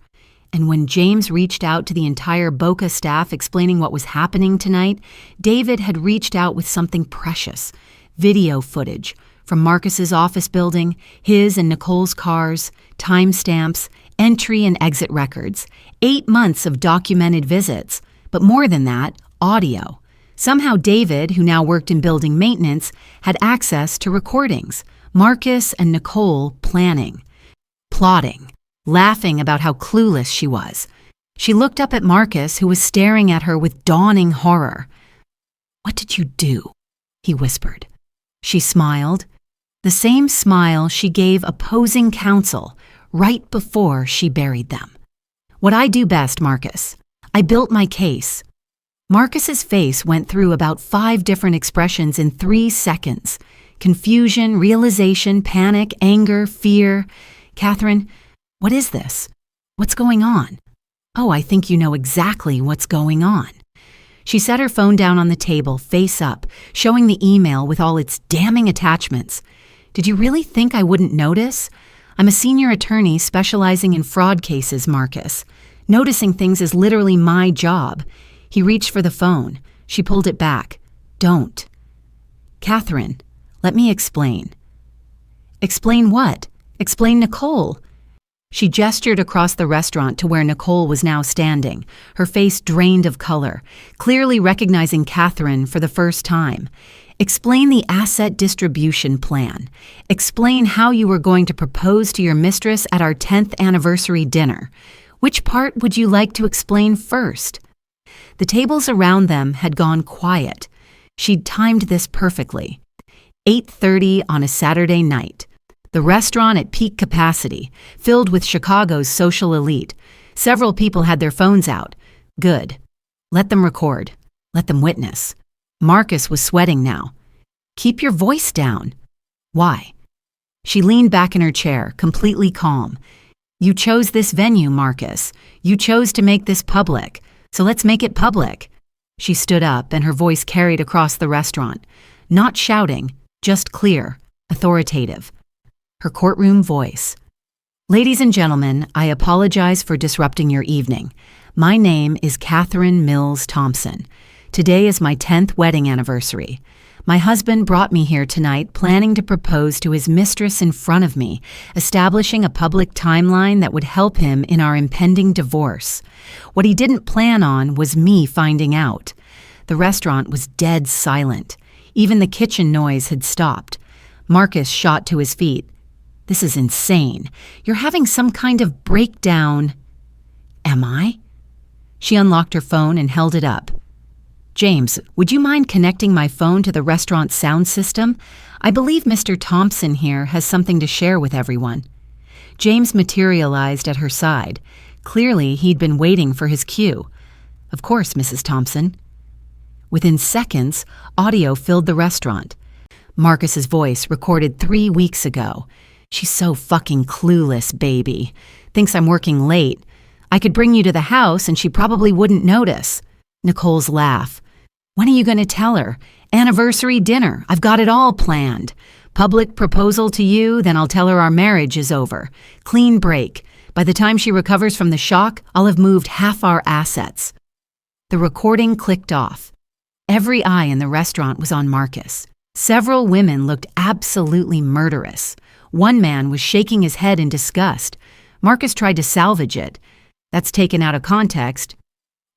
And when James reached out to the entire Boca staff explaining what was happening tonight, David had reached out with something precious. Video footage from Marcus's office building, his and Nicole's cars, timestamps, entry and exit records, 8 months of documented visits, but more than that, audio. Somehow David, who now worked in building maintenance, had access to recordings. Marcus and Nicole planning, plotting, laughing about how clueless she was. She looked up at Marcus, who was staring at her with dawning horror. "What did you do?" he whispered. She smiled, the same smile she gave opposing counsel right before she buried them. "What I do best, Marcus. I built my case." Marcus's face went through about 5 different expressions in 3 seconds. Confusion, realization, panic, anger, fear. Catherine, what is this? What's going on? Oh, I think you know exactly what's going on. She set her phone down on the table, face up, showing the email with all its damning attachments. Did you really think I wouldn't notice? I'm a senior attorney specializing in fraud cases, Marcus. Noticing things is literally my job. He reached for the phone. She pulled it back. Don't. Catherine, let me explain. Explain what? Explain Nicole. She gestured across the restaurant to where Nicole was now standing, her face drained of color, clearly recognizing Catherine for the first time. Explain the asset distribution plan. Explain how you were going to propose to your mistress at our 10th anniversary dinner. Which part would you like to explain first? The tables around them had gone quiet. She'd timed this perfectly. 8:30 on a Saturday night. The restaurant at peak capacity, filled with Chicago's social elite. Several people had their phones out. Good. Let them record. Let them witness. Marcus was sweating now. Keep your voice down. Why? She leaned back in her chair, completely calm. You chose this venue, Marcus. You chose to make this public. So let's make it public. She stood up and her voice carried across the restaurant. Not shouting, just clear, authoritative. Her courtroom voice. Ladies and gentlemen, I apologize for disrupting your evening. My name is Catherine Mills Thompson. Today is my 10th wedding anniversary. My husband brought me here tonight planning to propose to his mistress in front of me, establishing a public timeline that would help him in our impending divorce. What he didn't plan on was me finding out. The restaurant was dead silent. Even the kitchen noise had stopped. Marcus shot to his feet. This is insane. You're having some kind of breakdown. Am I? She unlocked her phone and held it up. James, would you mind connecting my phone to the restaurant sound system? I believe Mr. Thompson here has something to share with everyone. James materialized at her side. Clearly, he'd been waiting for his cue. Of course, Mrs. Thompson. Within seconds, audio filled the restaurant. Marcus's voice recorded 3 weeks ago. She's so fucking clueless, baby. Thinks I'm working late. I could bring you to the house and she probably wouldn't notice. Nicole's laugh. When are you going to tell her? Anniversary dinner. I've got it all planned. Public proposal to you, then I'll tell her our marriage is over. Clean break. By the time she recovers from the shock, I'll have moved half our assets. The recording clicked off. Every eye in the restaurant was on Marcus. Several women looked absolutely murderous. One man was shaking his head in disgust. Marcus tried to salvage it. That's taken out of context.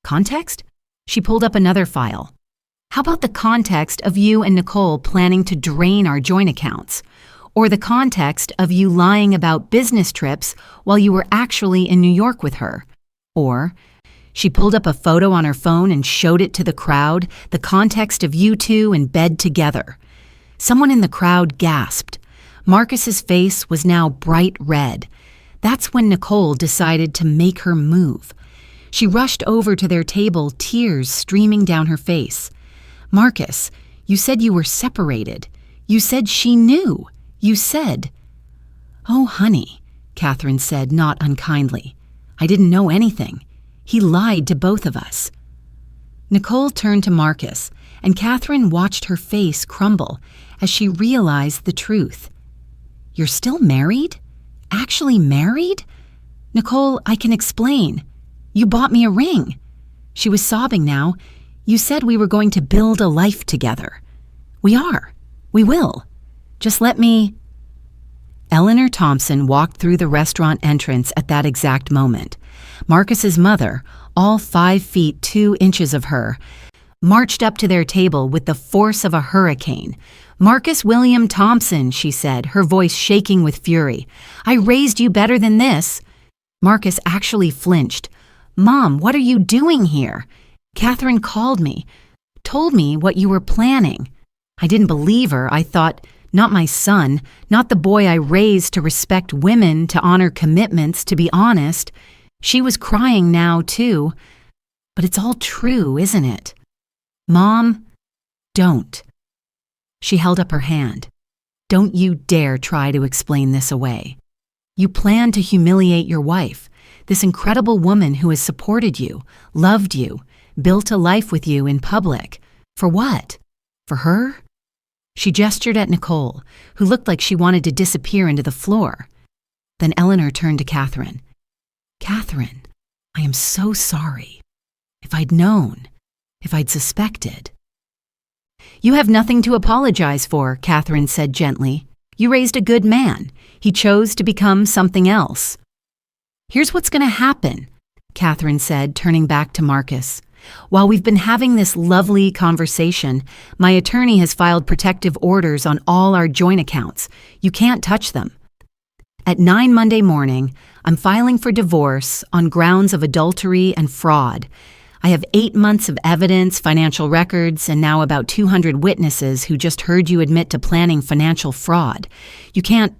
Context? She pulled up another file. How about the context of you and Nicole planning to drain our joint accounts? Or the context of you lying about business trips while you were actually in New York with her? Or, she pulled up a photo on her phone and showed it to the crowd, the context of you two in bed together. Someone in the crowd gasped. Marcus's face was now bright red. That's when Nicole decided to make her move. She rushed over to their table, tears streaming down her face. Marcus, you said you were separated. You said she knew. You said... Oh, honey, Catherine said, not unkindly. I didn't know anything. He lied to both of us. Nicole turned to Marcus, and Catherine watched her face crumble as she realized the truth. You're still married? Actually married? Nicole, I can explain. You bought me a ring. She was sobbing now. You said we were going to build a life together. We are. We will. Just let me... Eleanor Thompson walked through the restaurant entrance at that exact moment. Marcus's mother, all 5 feet 2 inches of her, marched up to their table with the force of a hurricane. Marcus William Thompson, she said, her voice shaking with fury. I raised you better than this. Marcus actually flinched. Mom, what are you doing here? Catherine called me, told me what you were planning. I didn't believe her. I thought, not my son, not the boy I raised to respect women, to honor commitments, to be honest. She was crying now, too. But it's all true, isn't it? Mom, don't. She held up her hand. Don't you dare try to explain this away. You plan to humiliate your wife, this incredible woman who has supported you, loved you, built a life with you in public. For what? For her? She gestured at Nicole, who looked like she wanted to disappear into the floor. Then Eleanor turned to Catherine. Catherine, I am so sorry. If I'd known, if I'd suspected. You have nothing to apologize for, Catherine said gently. You raised a good man. He chose to become something else. Here's what's going to happen, Catherine said, turning back to Marcus. While we've been having this lovely conversation, my attorney has filed protective orders on all our joint accounts. You can't touch them. At 9 Monday morning, I'm filing for divorce on grounds of adultery and fraud. I have 8 months of evidence, financial records, and now about 200 witnesses who just heard you admit to planning financial fraud. You can't.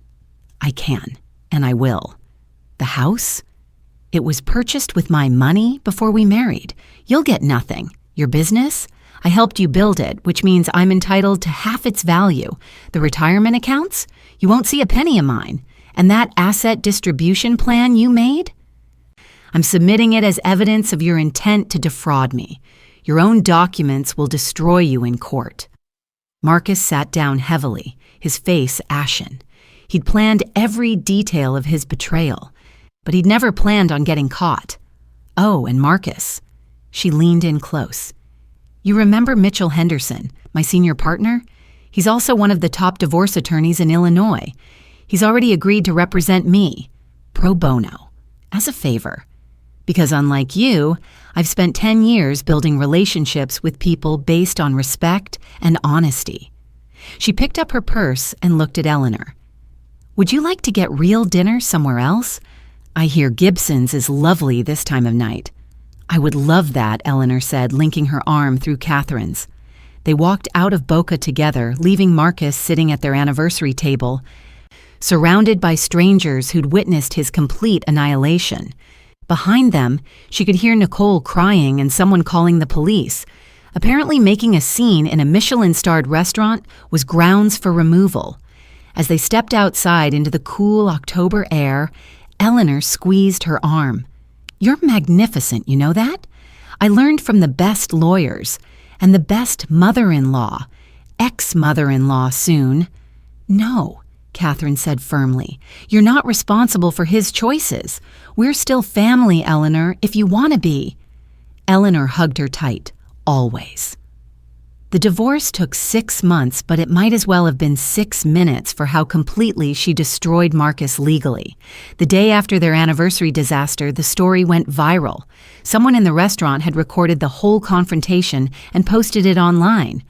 I can, and I will. The house? It was purchased with my money before we married. You'll get nothing. Your business? I helped you build it, which means I'm entitled to half its value. The retirement accounts? You won't see a penny of mine. And that asset distribution plan you made? I'm submitting it as evidence of your intent to defraud me. Your own documents will destroy you in court. Marcus sat down heavily, his face ashen. He'd planned every detail of his betrayal, but he'd never planned on getting caught. Oh, and Marcus. She leaned in close. You remember Mitchell Henderson, my senior partner? He's also one of the top divorce attorneys in Illinois. He's already agreed to represent me, pro bono, as a favor. Because unlike you, I've spent 10 years building relationships with people based on respect and honesty. She picked up her purse and looked at Eleanor. Would you like to get real dinner somewhere else? I hear Gibson's is lovely this time of night. I would love that, Eleanor said, linking her arm through Catherine's. They walked out of Boca together, leaving Marcus sitting at their anniversary table, surrounded by strangers who'd witnessed his complete annihilation. Behind them, she could hear Nicole crying and someone calling the police. Apparently making a scene in a Michelin-starred restaurant was grounds for removal. As they stepped outside into the cool October air, Eleanor squeezed her arm. You're magnificent, you know that? I learned from the best lawyers, and the best mother-in-law, ex-mother-in-law soon. No, Catherine said firmly. You're not responsible for his choices. We're still family, Eleanor, if you want to be. Eleanor hugged her tight, always. The divorce took 6 months, but it might as well have been 6 minutes for how completely she destroyed Marcus legally. The day after their anniversary disaster, the story went viral. Someone in the restaurant had recorded the whole confrontation and posted it online.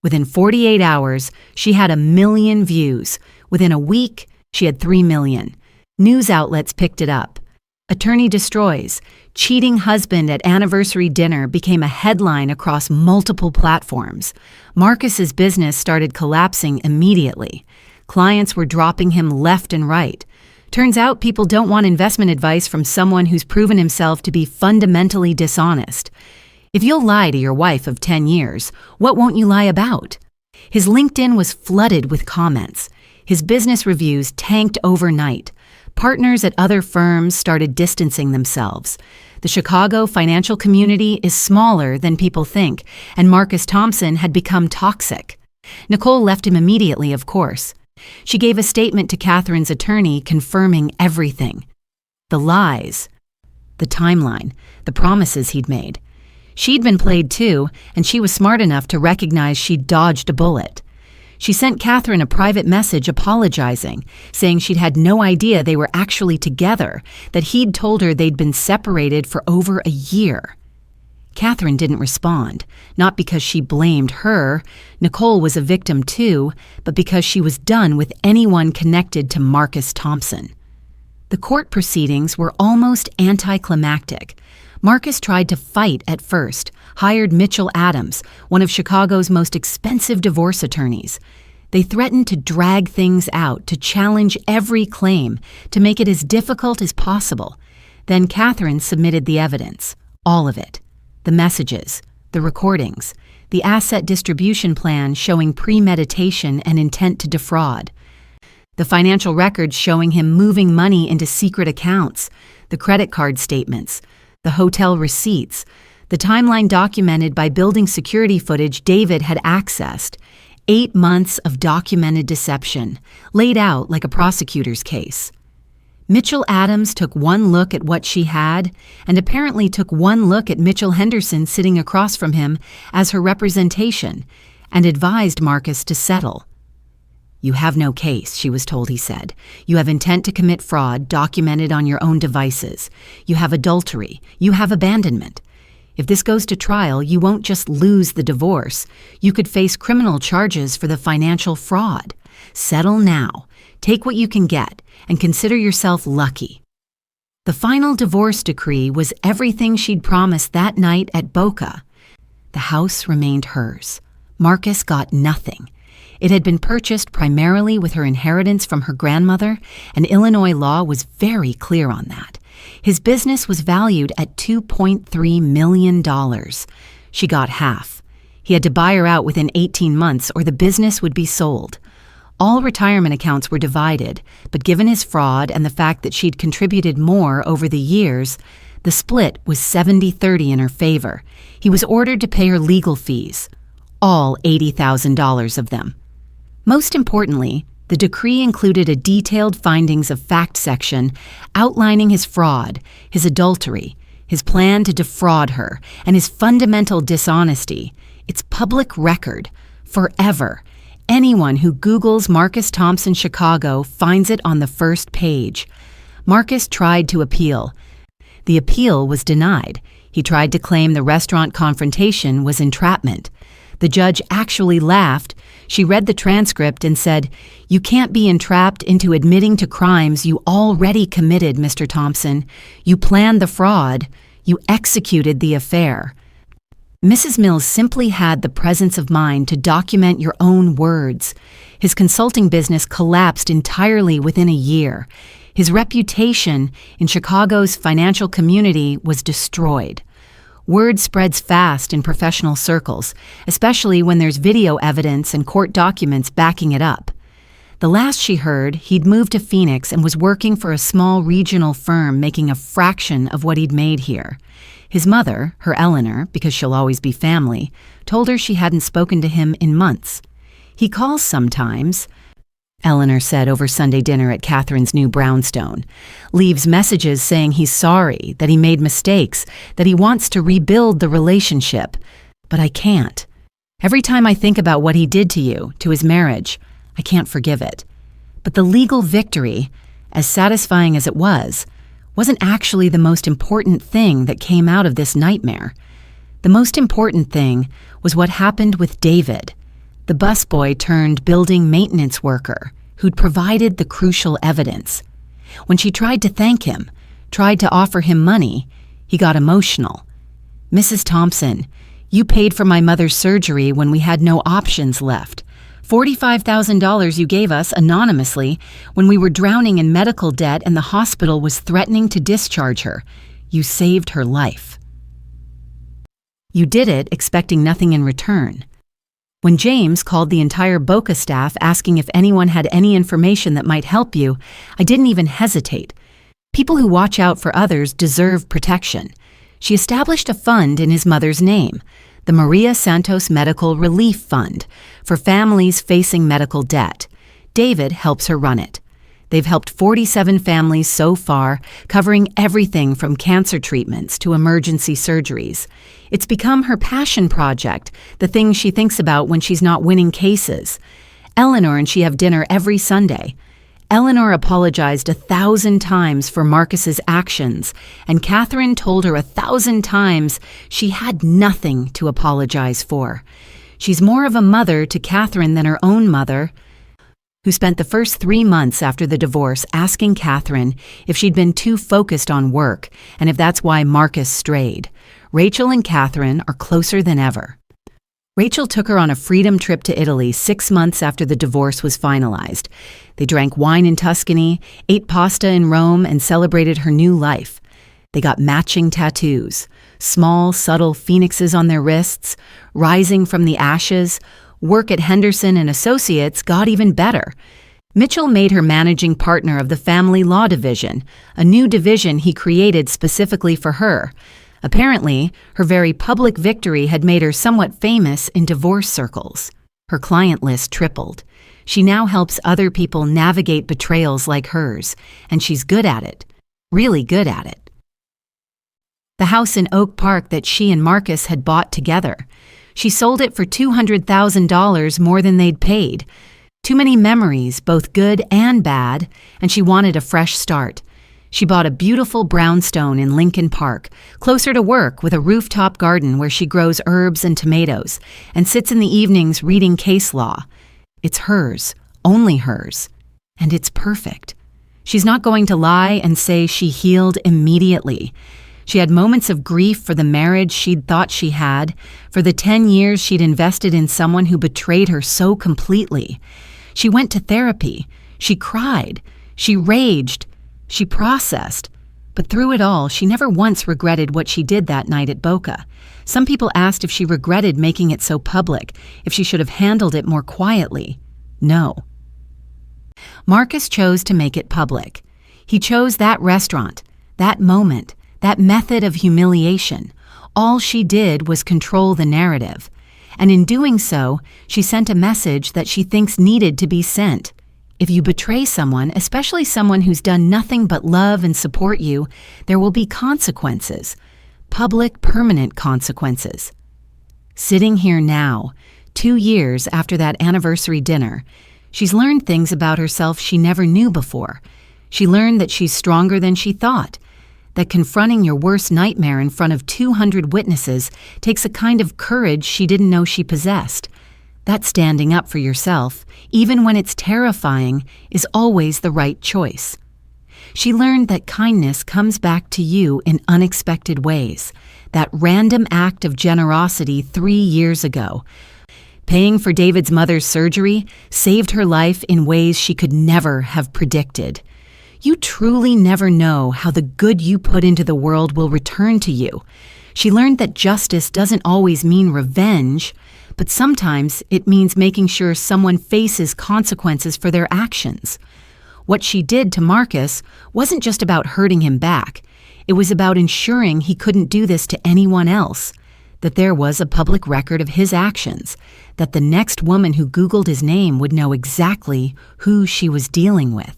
Within 48 hours, she had 1 million views. Within a week, she had 3 million. News outlets picked it up. Attorney destroys. Cheating husband at anniversary dinner became a headline across multiple platforms. Marcus's business started collapsing immediately. Clients were dropping him left and right. Turns out people don't want investment advice from someone who's proven himself to be fundamentally dishonest. If you'll lie to your wife of 10 years, what won't you lie about? His LinkedIn was flooded with comments. His business reviews tanked overnight. Partners at other firms started distancing themselves. The Chicago financial community is smaller than people think, and Marcus Thompson had become toxic. Nicole left him immediately, of course. She gave a statement to Catherine's attorney confirming everything. The lies, the timeline, the promises he'd made. She'd been played too, and she was smart enough to recognize she'd dodged a bullet. She sent Catherine a private message apologizing, saying she'd had no idea they were actually together, that he'd told her they'd been separated for over a year. Catherine didn't respond, not because she blamed her. Nicole was a victim too, but because she was done with anyone connected to Marcus Thompson. The court proceedings were almost anticlimactic. Marcus tried to fight at first, hired Mitchell Adams, one of Chicago's most expensive divorce attorneys. They threatened to drag things out, to challenge every claim, to make it as difficult as possible. Then Catherine submitted the evidence, all of it. The messages, the recordings, the asset distribution plan showing premeditation and intent to defraud, the financial records showing him moving money into secret accounts, the credit card statements, the hotel receipts, the timeline documented by building security footage David had accessed. 8 months of documented deception, laid out like a prosecutor's case. Mitchell Adams took one look at what she had, and apparently took one look at Mitchell Henderson sitting across from him as her representation, and advised Marcus to settle. "You have no case," she was told, he said. "You have intent to commit fraud documented on your own devices. You have adultery. You have abandonment. If this goes to trial, you won't just lose the divorce. You could face criminal charges for the financial fraud. Settle now. Take what you can get, and consider yourself lucky." The final divorce decree was everything she'd promised that night at Boca. The house remained hers. Marcus got nothing. It had been purchased primarily with her inheritance from her grandmother, and Illinois law was very clear on that. His business was valued at $2.3 million. She got half. He had to buy her out within 18 months or the business would be sold. All retirement accounts were divided, but given his fraud and the fact that she'd contributed more over the years, the split was 70-30 in her favor. He was ordered to pay her legal fees, all $80,000 of them. Most importantly, the decree included a detailed findings of fact section outlining his fraud, his adultery, his plan to defraud her, and his fundamental dishonesty. It's public record, forever. Anyone who Googles Marcus Thompson Chicago finds it on the first page. Marcus tried to appeal. The appeal was denied. He tried to claim the restaurant confrontation was entrapment. The judge actually laughed. She read the transcript and said, "You can't be entrapped into admitting to crimes you already committed, Mr. Thompson. You planned the fraud. You executed the affair." Mrs. Mills simply had the presence of mind to document your own words. His consulting business collapsed entirely within a year. His reputation in Chicago's financial community was destroyed. Word spreads fast in professional circles, especially when there's video evidence and court documents backing it up. The last she heard, he'd moved to Phoenix and was working for a small regional firm making a fraction of what he'd made here. His mother, her Eleanor, because she'll always be family, told her she hadn't spoken to him in months. "He calls sometimes," Eleanor said over Sunday dinner at Catherine's new brownstone. "Leaves messages saying he's sorry, that he made mistakes, that he wants to rebuild the relationship. But I can't. Every time I think about what he did to you, to his marriage, I can't forgive it." But the legal victory, as satisfying as it wasn't actually the most important thing that came out of this nightmare. The most important thing was what happened with David, the busboy turned building maintenance worker who'd provided the crucial evidence. When she tried to thank him, tried to offer him money, he got emotional. "Mrs. Thompson, you paid for my mother's surgery when we had no options left. $45,000 you gave us anonymously when we were drowning in medical debt and the hospital was threatening to discharge her. You saved her life. You did it expecting nothing in return. When James called the entire Boca staff asking if anyone had any information that might help you, I didn't even hesitate. People who watch out for others deserve protection. She established a fund in his mother's name, the Maria Santos Medical Relief Fund, for families facing medical debt. David helps her run it. They've helped 47 families so far, covering everything from cancer treatments to emergency surgeries. It's become her passion project, the thing she thinks about when she's not winning cases. Eleanor and she have dinner every Sunday. Eleanor apologized 1,000 times for Marcus's actions, and Catherine told her 1,000 times she had nothing to apologize for. She's more of a mother to Catherine than her own mother, who spent the first 3 months after the divorce asking Catherine if she'd been too focused on work and if that's why Marcus strayed. Rachel and Catherine are closer than ever. Rachel took her on a freedom trip to Italy 6 months after the divorce was finalized. They drank wine in Tuscany, ate pasta in Rome, and celebrated her new life. They got matching tattoos, small, subtle phoenixes on their wrists, rising from the ashes. Work at Henderson and Associates got even better. Mitchell made her managing partner of the family law division, a new division he created specifically for her. Apparently, her very public victory had made her somewhat famous in divorce circles. Her client list tripled. She now helps other people navigate betrayals like hers, and she's good at it. Really good at it. The house in Oak Park that she and Marcus had bought together. She sold it for $200,000 more than they'd paid. Too many memories, both good and bad, and she wanted a fresh start. She bought a beautiful brownstone in Lincoln Park, closer to work with a rooftop garden where she grows herbs and tomatoes, and sits in the evenings reading case law. It's hers, only hers, and it's perfect. She's not going to lie and say she healed immediately. She had moments of grief for the marriage she'd thought she had, for the 10 years she'd invested in someone who betrayed her so completely. She went to therapy. She cried. She raged. She processed. But through it all, she never once regretted what she did that night at Boca. Some people asked if she regretted making it so public, if she should have handled it more quietly. No. Marcus chose to make it public. He chose that restaurant, that moment, that method of humiliation. All she did was control the narrative. And in doing so, she sent a message that she thinks needed to be sent. If you betray someone, especially someone who's done nothing but love and support you, there will be consequences. Public, permanent consequences. Sitting here now, 2 years after that anniversary dinner, she's learned things about herself she never knew before. She learned that she's stronger than she thought, that confronting your worst nightmare in front of 200 witnesses takes a kind of courage she didn't know she possessed. That standing up for yourself, even when it's terrifying, is always the right choice. She learned that kindness comes back to you in unexpected ways. That random act of generosity 3 years ago, paying for David's mother's surgery, saved her life in ways she could never have predicted. You truly never know how the good you put into the world will return to you. She learned that justice doesn't always mean revenge, but sometimes it means making sure someone faces consequences for their actions. What she did to Marcus wasn't just about hurting him back. It was about ensuring he couldn't do this to anyone else, that there was a public record of his actions, that the next woman who Googled his name would know exactly who she was dealing with.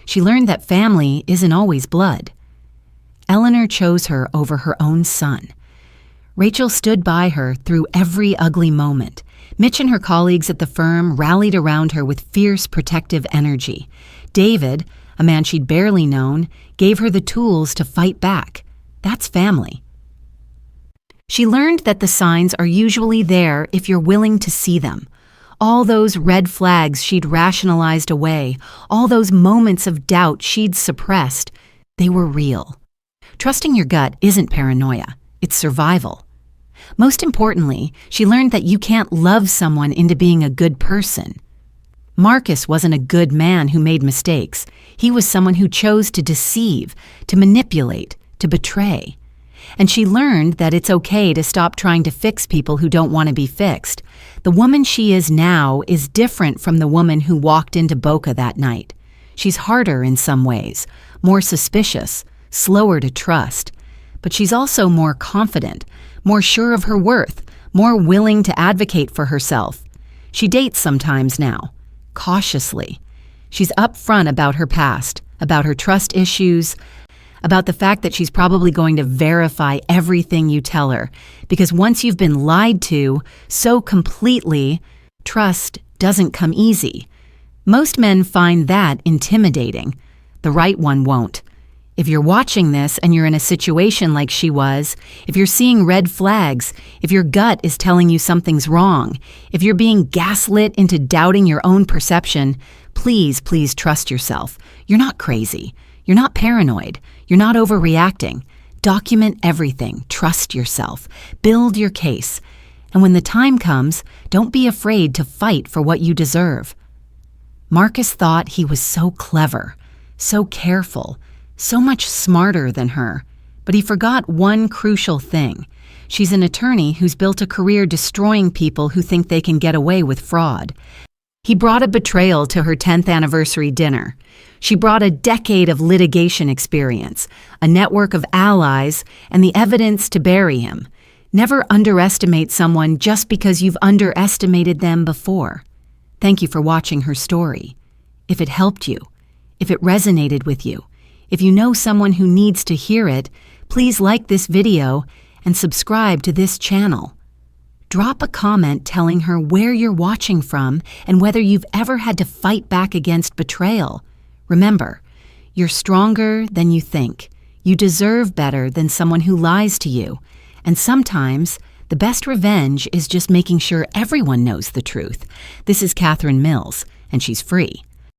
She learned that family isn't always blood. Eleanor chose her over her own son. Rachel stood by her through every ugly moment. Mitch and her colleagues at the firm rallied around her with fierce protective energy. David, a man she'd barely known, gave her the tools to fight back. That's family. She learned that the signs are usually there if you're willing to see them. All those red flags she'd rationalized away, all those moments of doubt she'd suppressed, they were real. Trusting your gut isn't paranoia, it's survival. Most importantly, she learned that you can't love someone into being a good person. Marcus wasn't a good man who made mistakes. He was someone who chose to deceive, to manipulate, to betray. And she learned that it's okay to stop trying to fix people who don't want to be fixed. The woman she is now is different from the woman who walked into Boca that night. She's harder in some ways, more suspicious, slower to trust. But she's also more confident, more sure of her worth, more willing to advocate for herself. She dates sometimes now, cautiously. She's upfront about her past, about her trust issues, about the fact that she's probably going to verify everything you tell her, because once you've been lied to so completely, trust doesn't come easy. Most men find that intimidating. The right one won't. If you're watching this and you're in a situation like she was, if you're seeing red flags, if your gut is telling you something's wrong, if you're being gaslit into doubting your own perception, please trust yourself. You're not crazy. You're not paranoid. You're not overreacting. Document everything. Trust yourself. Build your case. And when the time comes, don't be afraid to fight for what you deserve. Marcus thought he was so clever, so careful, so much smarter than her. But he forgot one crucial thing. She's an attorney who's built a career destroying people who think they can get away with fraud. He brought a betrayal to her 10th anniversary dinner. She brought a decade of litigation experience, a network of allies, and the evidence to bury him. Never underestimate someone just because you've underestimated them before. Thank you for watching her story. If it helped you, if it resonated with you, if you know someone who needs to hear it, please like this video and subscribe to this channel. Drop a comment telling her where you're watching from and whether you've ever had to fight back against betrayal. Remember, you're stronger than you think. You deserve better than someone who lies to you. And sometimes, the best revenge is just making sure everyone knows the truth. This is Catherine Mills, and she's free.